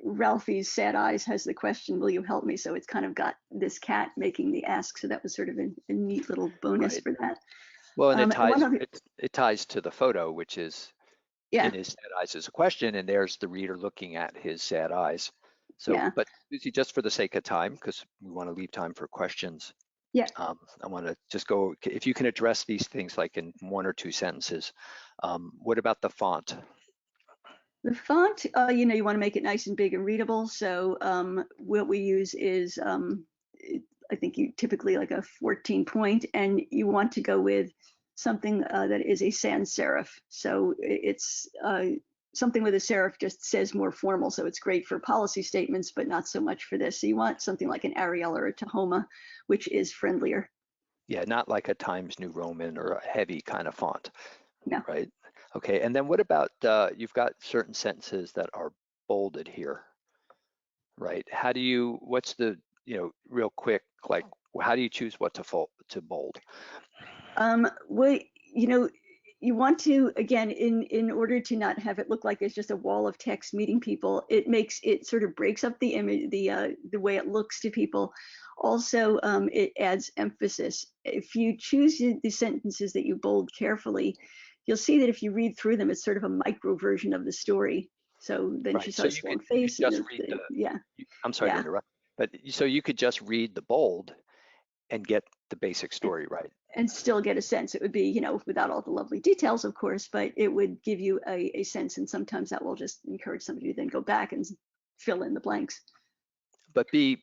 Ralphie's sad eyes has the question, will you help me? So it's kind of got this cat making the ask. So that was sort of a neat little bonus for that. Well, and it ties to the photo, which is in his sad eyes is a question, and there's the reader looking at his sad eyes. So, but Susie, just for the sake of time, because we want to leave time for questions. Yeah. I want to just go, if you can address these things like in one or two sentences. What about the font? The font, you want to make it nice and big and readable. So what we use is, I think you typically like a 14 point, and you want to go with something that is a sans serif. So it's something with a serif just says more formal. So it's great for policy statements, but not so much for this. So you want something like an Arial or a Tahoma, which is friendlier. Yeah, not like a Times New Roman or a heavy kind of font. No. Right. Okay. And then what about, you've got certain sentences that are bolded here, right? What's the, real quick, like, how do you choose what to bold? Well, you want to, again, in order to not have it look like there's just a wall of text meeting people, it sort of breaks up the image, the way it looks to people. Also, it adds emphasis. If you choose the sentences that you bold carefully, you'll see that if you read through them, it's sort of a micro version of the story. So then she saw a strong face. I'm sorry to interrupt, but so you could just read the bold and get the basic story, right? And still get a sense. It would be, without all the lovely details, of course, but it would give you a sense. And sometimes that will just encourage somebody to then go back and fill in the blanks. but be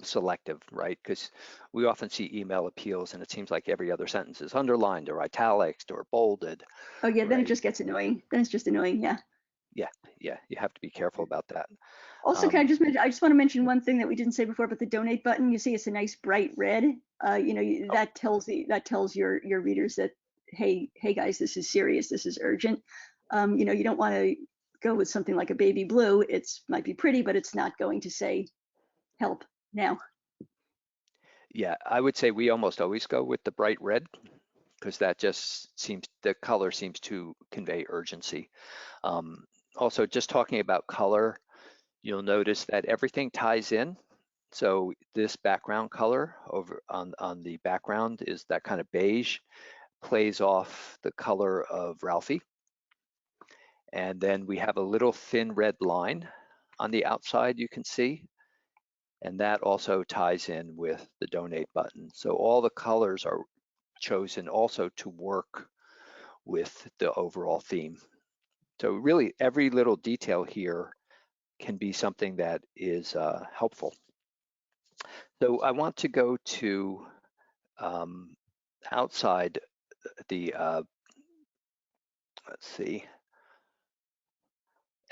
selective, right? Because we often see email appeals and it seems like every other sentence is underlined or italics or bolded, Oh yeah, then it right? just gets annoying. Then it's just annoying, yeah. Yeah, you have to be careful about that. Also, can I just mention, I just want to mention one thing that we didn't say before, but the donate button, you see it's a nice bright red. Oh, That tells your readers that, hey guys, this is serious, this is urgent. You don't want to go with something like a baby blue. It's might be pretty, but it's not going to say help now. yeah, I would say we almost always go with the bright red because that just seems, the color seems to convey urgency. Also, just talking about color, you'll notice that everything ties in. So this background color over on the background is that kind of beige, plays off the color of Ralphie. And then we have a little thin red line on the outside you can see. And that also ties in with the donate button. So all the colors are chosen also to work with the overall theme. So really every little detail here can be something that is helpful. So I want to go to outside the, let's see,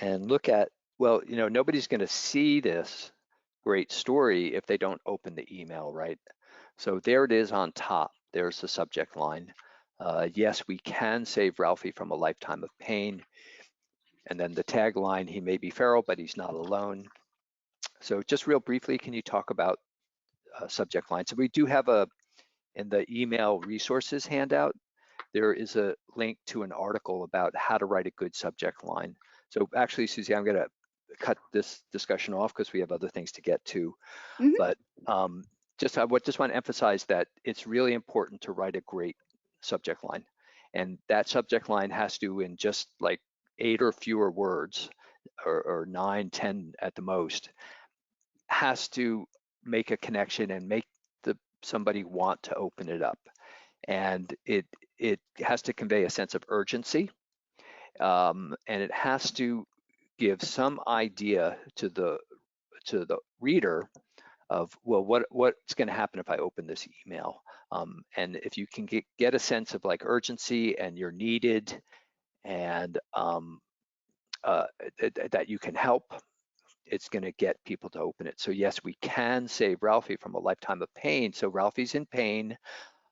and look at, well, nobody's going to see this great story if they don't open the email, right? So there it is on top. There's the subject line. Yes, we can save Ralphie from a lifetime of pain. And then the tagline, he may be feral, but he's not alone. So just real briefly, can you talk about subject line? So we do have in the email resources handout, there is a link to an article about how to write a good subject line. So actually, Susie, I'm gonna cut this discussion off because we have other things to get to. Mhm. But I just want to emphasize that it's really important to write a great subject line. And that subject line has to, in just like 8 or fewer words, or 9, 10 at the most, has to make a connection and make somebody want to open it up. And it has to convey a sense of urgency, and it has to give some idea to the reader of, well, what's going to happen if I open this email. And if you can get a sense of like urgency and you're needed, and that you can help, it's going to get people to open it. So yes, we can save Ralphie from a lifetime of pain. So Ralphie's in pain,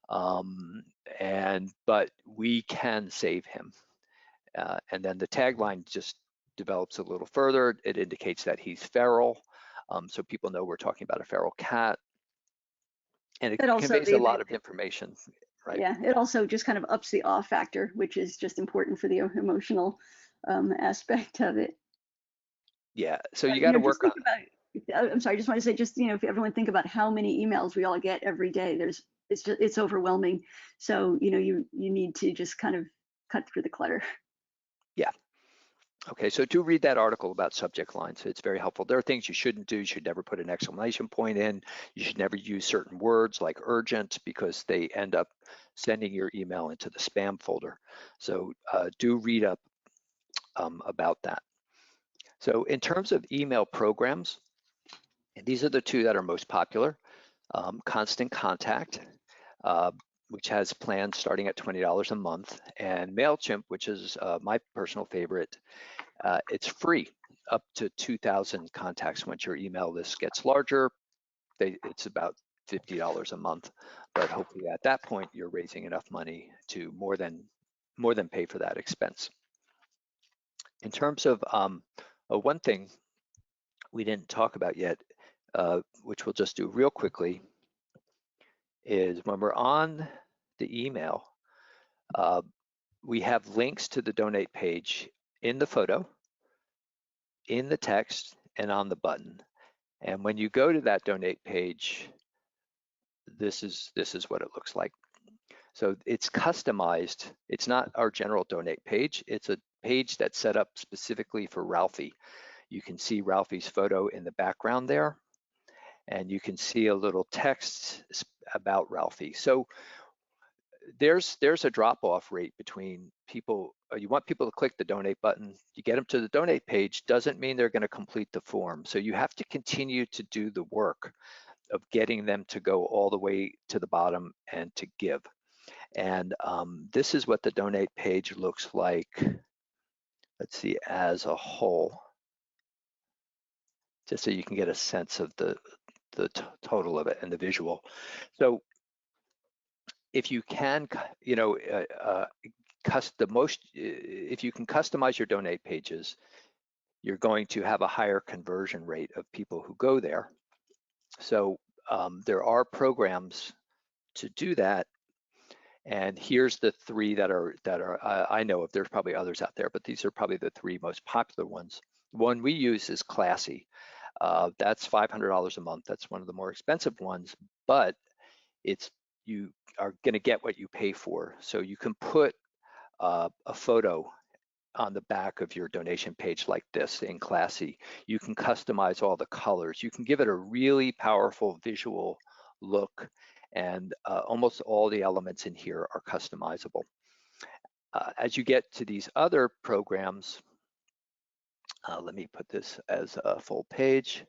but we can save him. And then the tagline just develops a little further. It indicates that he's feral, so people know we're talking about a feral cat. And it That also conveys a lot of information, right? Yeah, it also just kind of ups the awe factor, which is just important for the emotional aspect of it. Yeah, so you got to work on. Just think about. I'm sorry, I just want to say, just if everyone think about how many emails we all get every day, it's overwhelming. So you need to just kind of cut through the clutter. Yeah. Okay, so do read that article about subject lines. It's very helpful. There are things you shouldn't do. You should never put an exclamation point in. You should never use certain words like urgent, because they end up sending your email into the spam folder. So do read up about that. So in terms of email programs, these are the two that are most popular. Constant Contact, which has plans starting at $20 a month, and MailChimp, which is my personal favorite. It's free up to 2,000 contacts. Once your email list gets larger, it's about $50 a month. But hopefully at that point, you're raising enough money to more than pay for that expense. In terms of one thing we didn't talk about yet, which we'll just do real quickly, is when we're on the email, we have links to the donate page in the photo, in the text, and on the button. And when you go to that donate page, this is what it looks like. So it's customized. It's not our general donate page. It's a page that's set up specifically for Ralphie. You can see Ralphie's photo in the background there, and you can see a little text about Ralphie. So there's a drop-off rate between people. You want people to click the donate button. You get them to the donate page, doesn't mean they're going to complete the form. So you have to continue to do the work of getting them to go all the way to the bottom and to give. And this is what the donate page looks like. Let's see, as a whole, just so you can get a sense of the total of it and the visual. So if you can, you know, if you can customize your donate pages, you're going to have a higher conversion rate of people who go there. So there are programs to do that. And here's the three that are I know of. There's probably others out there, but these are probably the three most popular ones. One we use is Classy. That's $500 a month. That's one of the more expensive ones, but you are going to get what you pay for. So you can put a photo on the back of your donation page like this in Classy. You can customize all the colors. You can give it a really powerful visual look, and almost all the elements in here are customizable. As you get to these other programs, let me put this as a full page.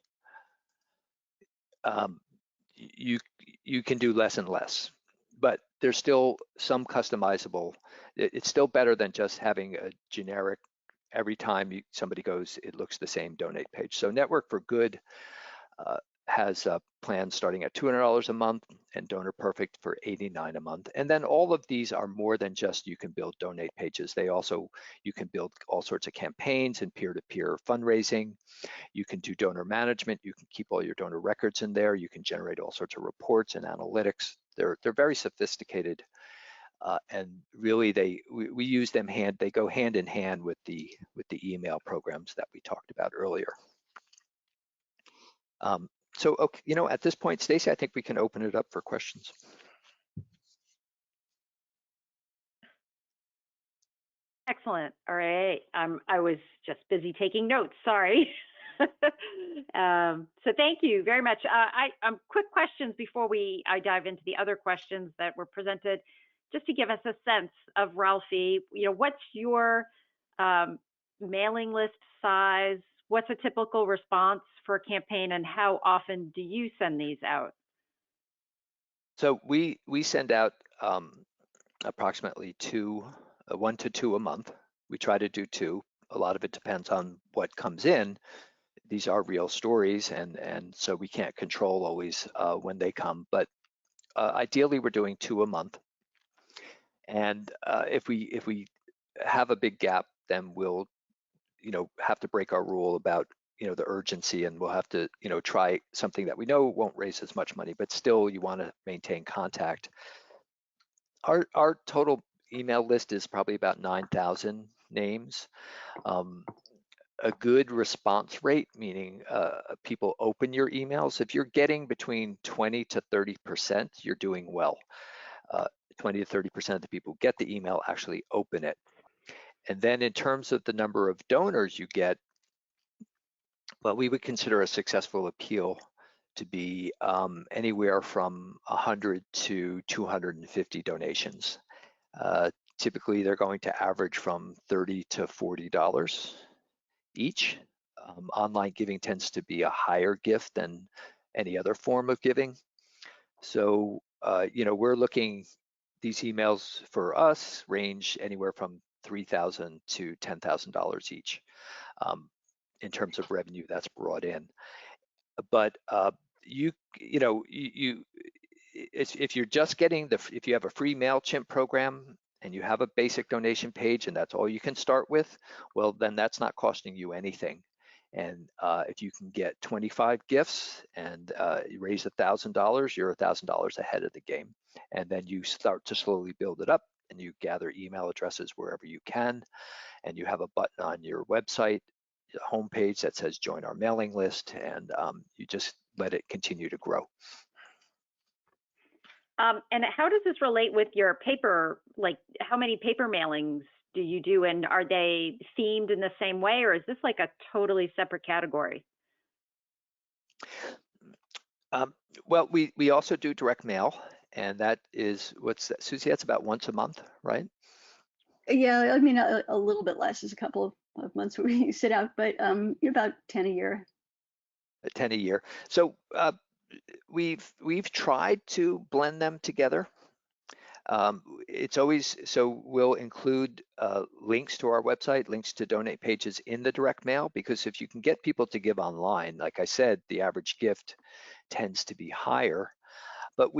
You can do less and less, but there's still some customizable. It's still better than just having a generic, every time somebody goes, it looks the same donate page. So Network for Good has plans starting at $200 a month and Donor Perfect for $89 a month. And then all of these are more than just you can build donate pages. You can build all sorts of campaigns and peer-to-peer fundraising. You can do donor management. You can keep all your donor records in there. You can generate all sorts of reports and analytics. They're very sophisticated, and really we use them they go hand in hand with the email programs that we talked about earlier. So okay, you know, at this point, Stacy, I think we can open it up for questions. Excellent. All right. I was just busy taking notes. Sorry. So thank you very much. Quick questions before I dive into the other questions that were presented, just to give us a sense of, Ralphie, you know, what's your mailing list size? What's a typical response for a campaign, and how often do you send these out? So we send out approximately 1 to 2 a month. We try to do 2. A lot of it depends on what comes in. These are real stories, and so we can't control always when they come, but ideally we're doing 2 a month. And if we have a big gap, then we'll, you know, have to break our rule about, you know, the urgency, and we'll have to, you know, try something that we know won't raise as much money, but still you want to maintain contact. Our total email list is probably about 9,000 names. A good response rate, meaning people open your emails, if you're getting between 20 to 30%, you're doing well. 20 to 30% of the people who get the email actually open it. And then in terms of the number of donors you get, well, we would consider a successful appeal to be anywhere from 100 to 250 donations. Typically, they're going to average from $30 to $40 each. Online giving tends to be a higher gift than any other form of giving. So, you know, we're looking, these emails for us range anywhere from $3,000 to $10,000 each in terms of revenue that's brought in. But if you're just getting if you have a free MailChimp program and you have a basic donation page and that's all you can start with, well, then that's not costing you anything. And if you can get 25 gifts and you raise $1,000, you're $1,000 ahead of the game. And then you start to slowly build it up, and you gather email addresses wherever you can, and you have a button on your website, the homepage that says join our mailing list, and you just let it continue to grow. And how does this relate with your paper? Like, how many paper mailings do you do, and are they themed in the same way, or is this like a totally separate category? Well, we also do direct mail, And that is, what's that, Susie? That's about once a month, right? Yeah, I mean, a little bit less is a couple of months where we sit out, but about 10 a year. 10 a year. So we've tried to blend them together. It's always, so we'll include links to our website, links to donate pages in the direct mail, because if you can get people to give online, like I said, the average gift tends to be higher. But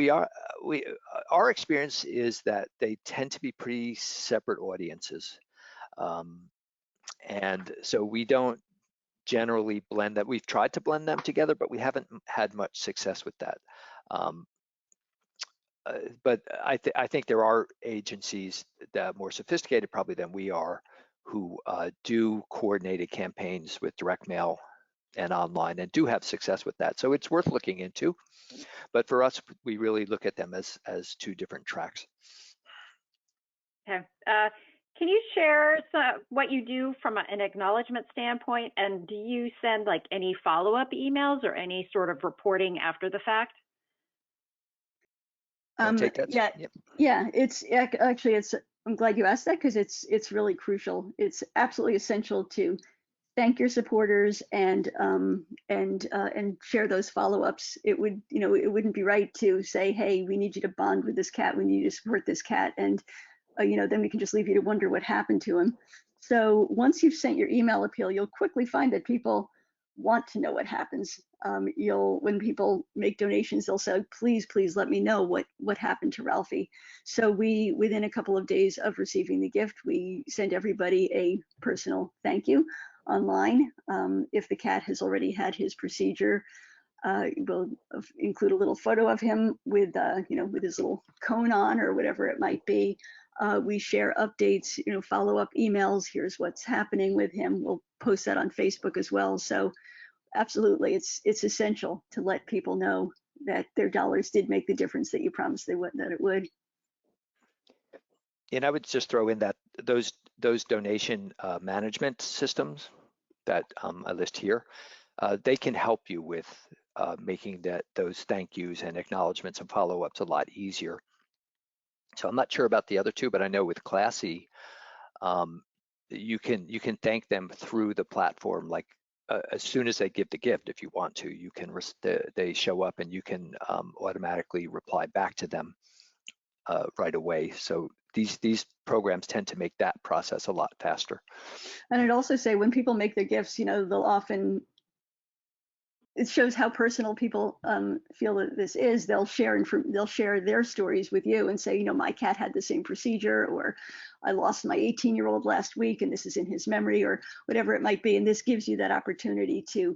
our experience is that they tend to be pretty separate audiences. And so we don't generally blend that. We've tried to blend them together, but we haven't had much success with that. But I think there are agencies that are more sophisticated probably than we are, who do coordinated campaigns with direct mail and online and do have success with that. So it's worth looking into. But for us, we really look at them as two different tracks. Okay. Can you share what you do from an acknowledgement standpoint? And do you send like any follow-up emails or any sort of reporting after the fact? Take that? Yeah, Yep. yeah. It's actually, I'm glad you asked that, because it's really crucial. It's absolutely essential to thank your supporters and share those follow-ups. It wouldn't be right to say, hey, we need you to bond with this cat, we need you to support this cat, and then we can just leave you to wonder what happened to him. So once you've sent your email appeal, you'll quickly find that people want to know what happens. When people make donations, they'll say, please let me know what happened to Ralphie. So within a couple of days of receiving the gift, we send everybody a personal thank you online. If the cat has already had his procedure, we'll include a little photo of him with his little cone on or whatever it might be. We share updates, follow-up emails. Here's what's happening with him. We'll post that on Facebook as well. So absolutely, it's essential to let people know that their dollars did make the difference that you promised that it would. And I would just throw in that those donation management systems that I list here, they can help you with making those thank yous and acknowledgements and follow-ups a lot easier. So I'm not sure about the other two, but I know with Classy, you can thank them through the platform. Like as soon as they give the gift, if you want to, you can they show up and you can automatically reply back to them right away. So these programs tend to make that process a lot faster. And I'd also say when people make their gifts, they'll often, it shows how personal people feel that this is. They'll share their stories with you and say, my cat had the same procedure, or I lost my 18-year-old last week and this is in his memory, or whatever it might be. And this gives you that opportunity to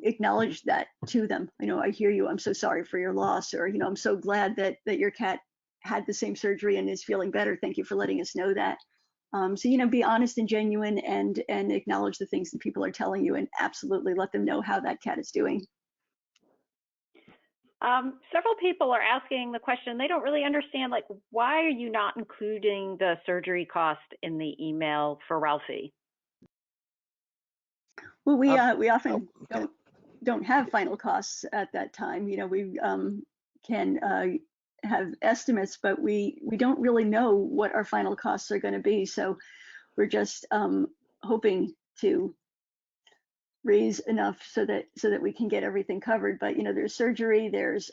acknowledge that to them. I hear you, I'm so sorry for your loss, or I'm so glad that your cat had the same surgery and is feeling better. Thank you for letting us know that. So be honest and genuine and acknowledge the things that people are telling you, and absolutely let them know how that cat is doing. Several people are asking the question, they don't really understand, like, why are you not including the surgery cost in the email for Ralphie? Well, we often don't have final costs at that time. We can have estimates, but we don't really know what our final costs are going to be. So we're just hoping to raise enough so that we can get everything covered. But there's surgery, there's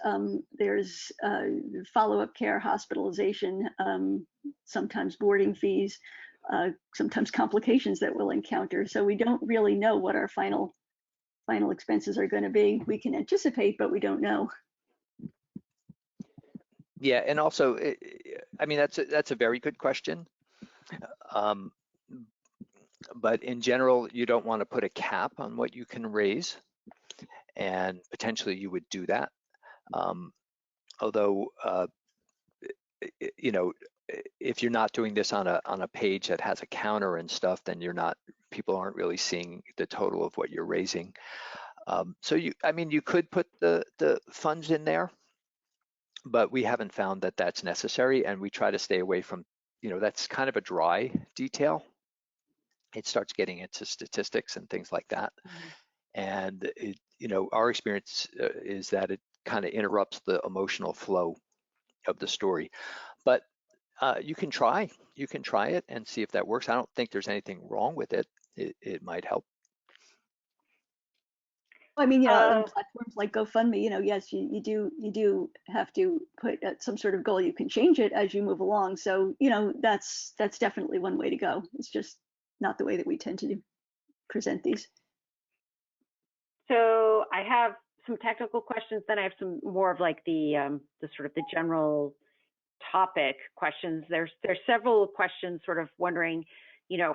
follow-up care, hospitalization, sometimes boarding fees, sometimes complications that we'll encounter. So we don't really know what our final expenses are going to be. We can anticipate, but we don't know. Yeah, and also, I mean, that's a very good question. But in general, you don't want to put a cap on what you can raise, and potentially you would do that. Although, if you're not doing this on a page that has a counter and stuff, then people aren't really seeing the total of what you're raising. So you could put the funds in there, but we haven't found that that's necessary, and we try to stay away from, that's kind of a dry detail. It starts getting into statistics and things like that. And our experience is that it kind of interrupts the emotional flow of the story. But you can try it and see if that works. I don't think there's anything wrong with it. It might help. I mean, you know, on Uh, platforms like GoFundMe, you know, yes, you do have to put some sort of goal. You can change it as you move along. So, you know, that's definitely one way to go. It's just not the way that we tend to present these. so I have some technical questions, then I have some more of like the sort of the general topic questions. There's several questions sort of wondering, you know,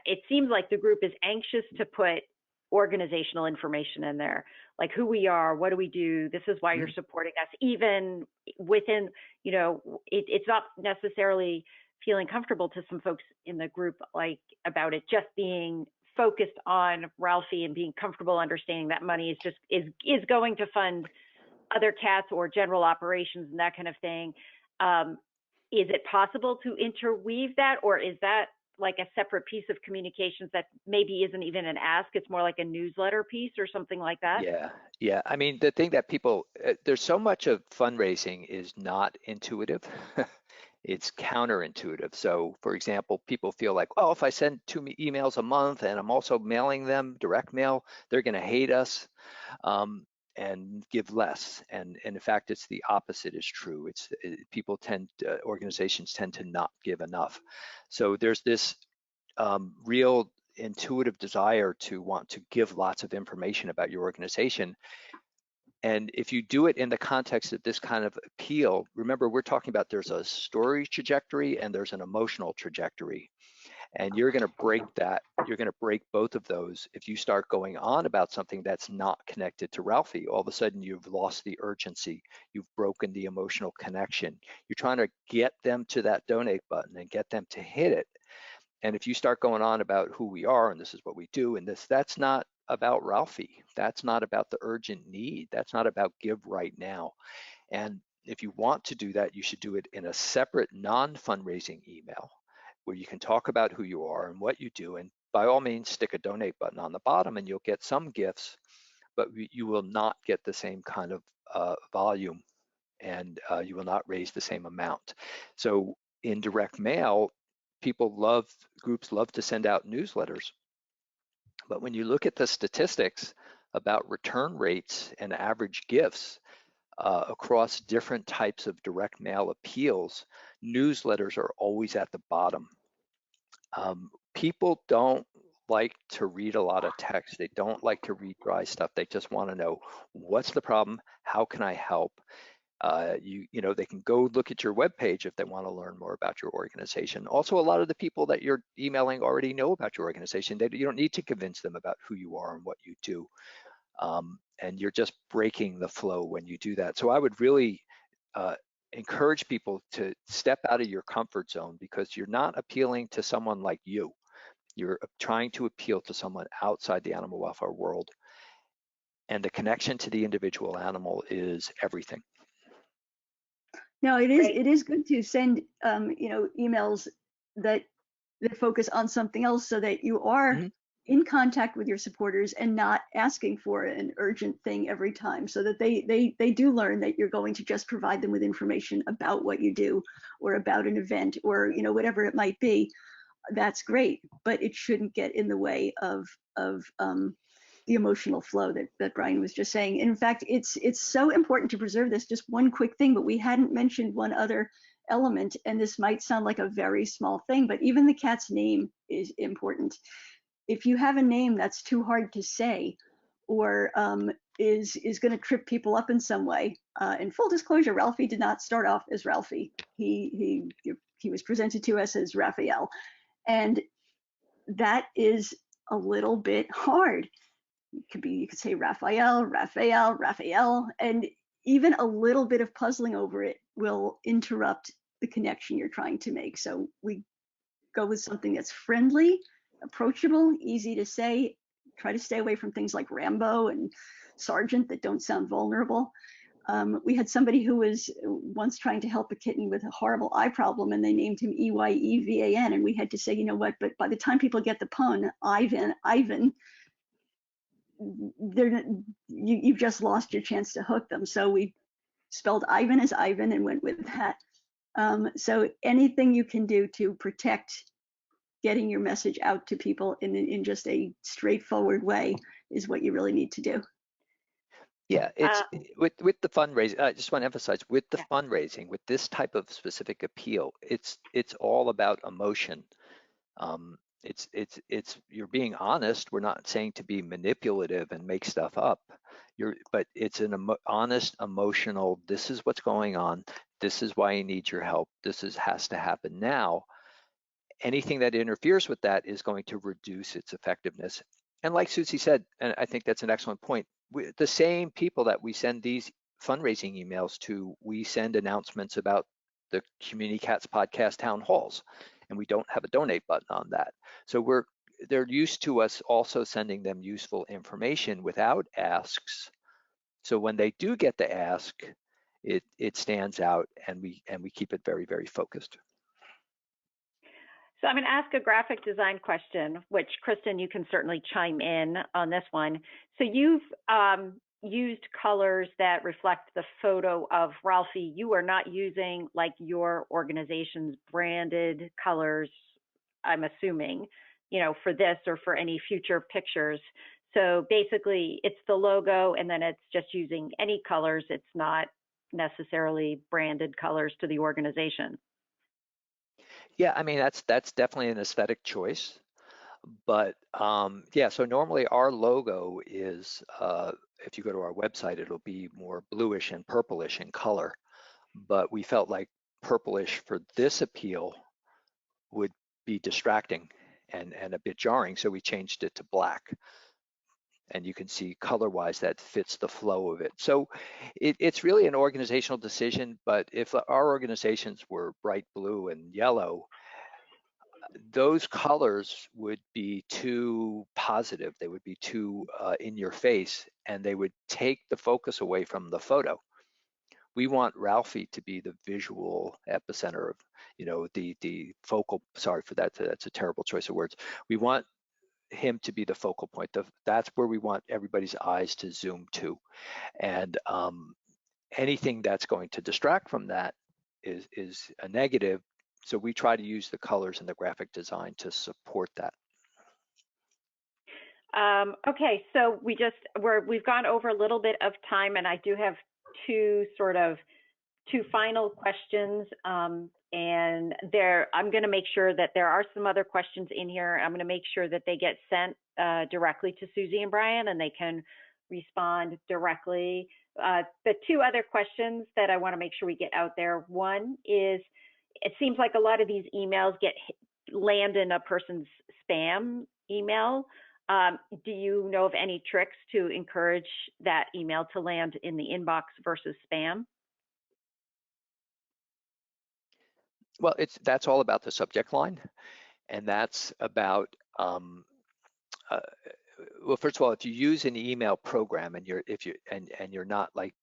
it seems like the group is anxious to put organizational information in there, like who we are, what do we do, this is why you're supporting us, even within, you know, it's not necessarily feeling comfortable to some folks in the group like about it just being focused on Ralphie and being comfortable understanding that money is just is going to fund other cats or general operations and that kind of thing. Is it possible to interweave that, or is that like a separate piece of communications that maybe isn't even an ask, it's more like a newsletter piece or something like that? Yeah. I mean, the thing that people, there's so much of fundraising is not intuitive. It's counterintuitive. So, for example, people feel like, oh, if I send 2 emails a month and I'm also mailing them direct mail, they're going to hate us and give less. And in fact, it's the opposite is true. People organizations tend to not give enough. So there's this real intuitive desire to want to give lots of information about your organization. And if you do it in the context of this kind of appeal, remember, we're talking about there's a story trajectory and there's an emotional trajectory. And you're going to break that. You're going to break both of those. If you start going on about something that's not connected to Ralphie, all of a sudden you've lost the urgency. You've broken the emotional connection. You're trying to get them to that donate button and get them to hit it. And if you start going on about who we are and this is what we do and that's not about Ralphie. That's not about the urgent need. That's not about give right now. And if you want to do that, you should do it in a separate non-fundraising email where you can talk about who you are and what you do. And by all means, stick a donate button on the bottom and you'll get some gifts, but you will not get the same kind of volume and you will not raise the same amount. So in direct mail, groups love to send out newsletters. But when you look at the statistics about return rates and average gifts across different types of direct mail appeals, newsletters are always at the bottom. People don't like to read a lot of text. They don't like to read dry stuff. They just want to know what's the problem, how can I help? They can go look at your webpage if they want to learn more about your organization. Also, a lot of the people that you're emailing already know about your organization. You don't need to convince them about who you are and what you do. And you're just breaking the flow when you do that. So I would really encourage people to step out of your comfort zone because you're not appealing to someone like you. You're trying to appeal to someone outside the animal welfare world. And the connection to the individual animal is everything. No, Great. it is good to send emails that focus on something else so that you are in contact with your supporters and not asking for an urgent thing every time, so that they do learn that you're going to just provide them with information about what you do or about an event or whatever it might be. That's great, but it shouldn't get in the way of the emotional flow that Brian was just saying. In fact, it's so important to preserve this. Just one quick thing, but we hadn't mentioned one other element, and this might sound like a very small thing, but even the cat's name is important. If you have a name that's too hard to say or is going to trip people up in some way, in full disclosure, Ralphie did not start off as Ralphie. He was presented to us as Raphael, and that is a little bit hard. You could say Raphael, and even a little bit of puzzling over it will interrupt the connection you're trying to make. So we go with something that's friendly, approachable, easy to say. Try to stay away from things like Rambo and Sergeant that don't sound vulnerable. We had somebody who was once trying to help a kitten with a horrible eye problem, and they named him EYEVAN, and we had to say, you know what, but by the time people get the pun, Ivan, you've just lost your chance to hook them. So we spelled Ivan as Ivan and went with that. So anything you can do to protect getting your message out to people in just a straightforward way is what you really need to do. Yeah, it's with the fundraising. I just want to emphasize with the Yeah. fundraising, with this type of specific appeal, it's all about emotion. It's you're being honest. We're not saying to be manipulative and make stuff up. But it's an honest, emotional. This is what's going on. This is why you need your help. Has to happen now. Anything that interferes with that is going to reduce its effectiveness. And like Susie said, and I think that's an excellent point, the same people that we send these fundraising emails to, we send announcements about the Community Cats podcast town halls, and we don't have a donate button on that. So they're used to us also sending them useful information without asks. So when they do get the ask, it stands out, and we keep it very, very focused. So I'm going to ask a graphic design question, which Kristen, you can certainly chime in on this one. So you've used colors that reflect the photo of Ralphie. You are not using like your organization's branded colors, I'm assuming, for this or for any future pictures. So basically it's the logo and then it's just using any colors. It's not necessarily branded colors to the organization. Yeah, I mean, that's definitely an aesthetic choice. But yeah, so normally our logo is, if you go to our website, it'll be more bluish and purplish in color. But we felt like purplish for this appeal would be distracting and a bit jarring, so we changed it to black. And you can see color-wise that fits the flow of it. So it's really an organizational decision, but if our organizations were bright blue and yellow, those colors would be too positive. They would be too in your face, and they would take the focus away from the photo. We want Ralphie to be the visual epicenter of, the focal, sorry for that, that's a terrible choice of words. We want him to be the focal point. That's where we want everybody's eyes to zoom to. And anything that's going to distract from that is a negative. So we try to use the colors and the graphic design to support that. Okay, so we've gone over a little bit of time, and I do have two final questions. And I'm going to make sure that there are some other questions in here. I'm going to make sure that they get sent directly to Susie and Brian, and they can respond directly. The two other questions that I want to make sure we get out there. One is, it seems like a lot of these emails land in a person's spam email. Do you know of any tricks to encourage that email to land in the inbox versus spam? Well, that's all about the subject line, and that's about well, first of all, if you use an email program and you're not like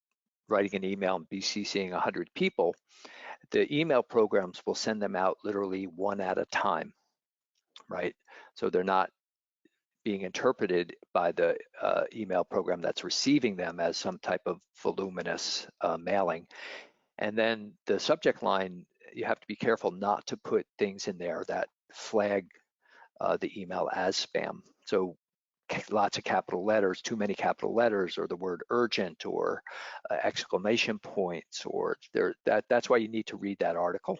writing an email and BCCing 100 people, the email programs will send them out literally one at a time, right? So they're not being interpreted by the email program that's receiving them as some type of voluminous mailing. And then the subject line, you have to be careful not to put things in there that flag the email as spam. So lots of capital letters, too many capital letters, or the word urgent, or exclamation points, or that's why you need to read that article,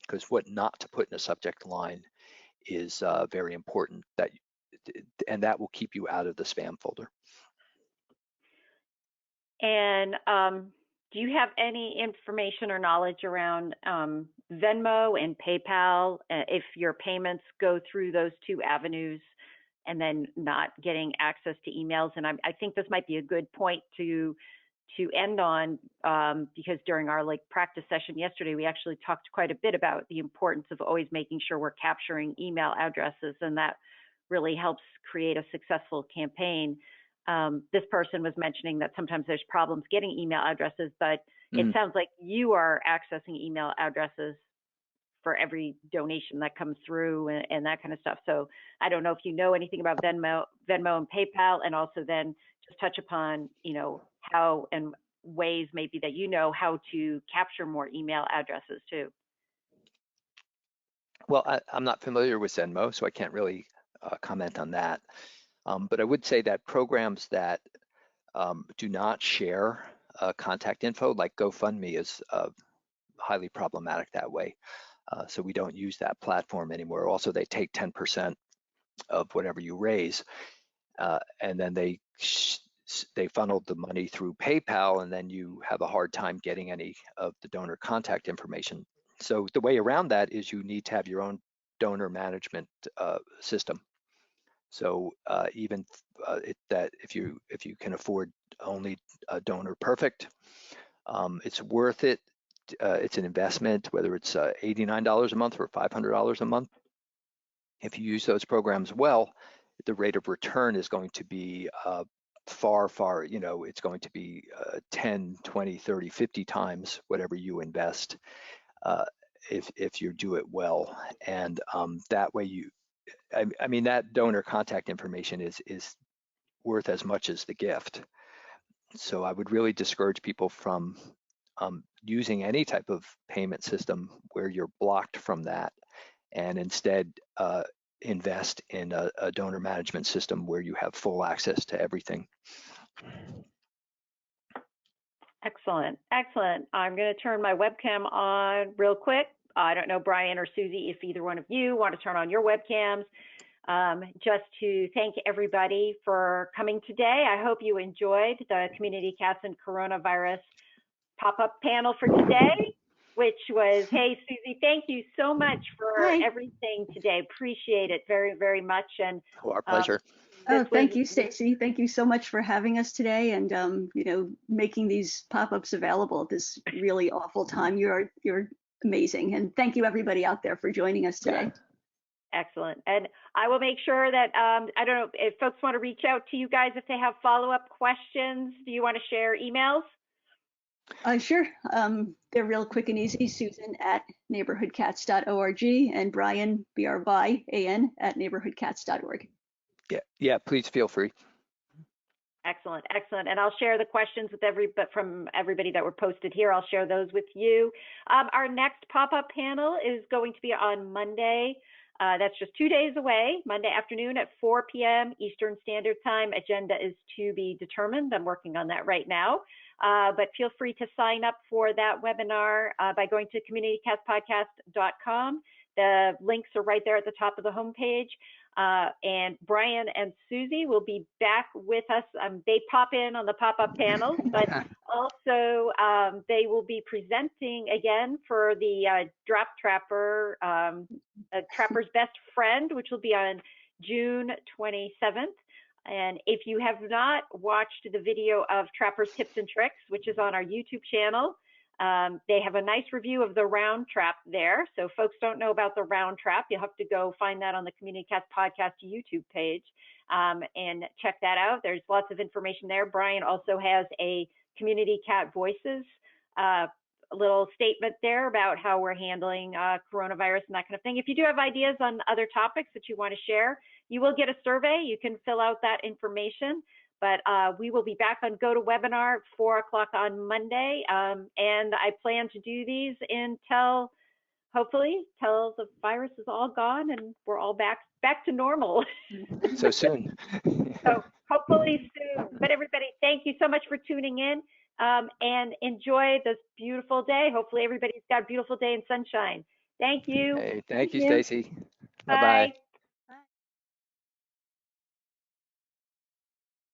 because what not to put in a subject line is very important, and that will keep you out of the spam folder. And do you have any information or knowledge around Venmo and PayPal, if your payments go through those two avenues and then not getting access to emails? And I think this might be a good point to end on, because during our practice session yesterday, we actually talked quite a bit about the importance of always making sure we're capturing email addresses, and that really helps create a successful campaign. This person was mentioning that sometimes there's problems getting email addresses, but it sounds like you are accessing email addresses for every donation that comes through and that kind of stuff. So I don't know if you know anything about Venmo and PayPal, and also then just touch upon, how and ways maybe that you know how to capture more email addresses too. Well, I'm not familiar with Zenmo, so I can't really comment on that. But I would say that programs that do not share contact info, like GoFundMe, is highly problematic that way. So we don't use that platform anymore. Also, they take 10% of whatever you raise, and then they funneled the money through PayPal, and then you have a hard time getting any of the donor contact information. So the way around that is you need to have your own donor management system. So even that if you can afford only Donor Perfect, it's worth it. It's an investment, whether it's $89 a month or $500 a month. If you use those programs well, the rate of return is going to be far, it's going to be 10, 20, 30, 50 times whatever you invest if you do it well. And that way I mean, that donor contact information is worth as much as the gift. So I would really discourage people from using any type of payment system where you're blocked from that, and instead invest in a donor management system where you have full access to everything. Excellent, excellent. I'm going to turn my webcam on real quick. I don't know, Brian or Susie, if either one of you want to turn on your webcams. Just to thank everybody for coming today. I hope you enjoyed the Community Cats and Coronavirus pop-up panel for today, which was, hey, Susie, thank you so much for everything today. Appreciate it very, very much. And our pleasure. Oh, thank you, Stacy. Thank you so much for having us today and making these pop-ups available at this really awful time. You're amazing, and thank you everybody out there for joining us today. Excellent. And I will make sure that I don't know if folks want to reach out to you guys if they have follow-up questions. Do you want to share emails? Sure. They're real quick and easy. Susan at neighborhoodcats.org and Brian, BRYAN, at neighborhoodcats.org. Yeah, please feel free. Excellent, excellent. And I'll share the questions with from everybody that were posted here. I'll share those with you. Our next pop-up panel is going to be on Monday. That's just 2 days away, Monday afternoon at 4 p.m. Eastern Standard Time. Agenda is to be determined. I'm working on that right now. But feel free to sign up for that webinar by going to communitycatspodcast.com. The links are right there at the top of the homepage. And Brian and Susie will be back with us. They pop in on the pop-up panels, but also they will be presenting again for the Drop Trapper, Trapper's Best Friend, which will be on June 27th. And if you have not watched the video of Trapper's Tips and Tricks, which is on our YouTube channel, they have a nice review of the round trap there. So folks don't know about the round trap. You'll have to go find that on the Community Cats Podcast YouTube page and check that out. There's lots of information there. Brian also has a Community Cat Voices a little statement there about how we're handling coronavirus and that kind of thing. If you do have ideas on other topics that you want to share, you will get a survey. You can fill out that information. But we will be back on GoToWebinar at 4 o'clock on Monday. And I plan to do these hopefully, till the virus is all gone and we're all back to normal. So soon. So hopefully soon. But everybody, thank you so much for tuning in and enjoy this beautiful day. Hopefully everybody's got a beautiful day and sunshine. Thank you. Hey, thank you, Stacy. Bye. Bye-bye.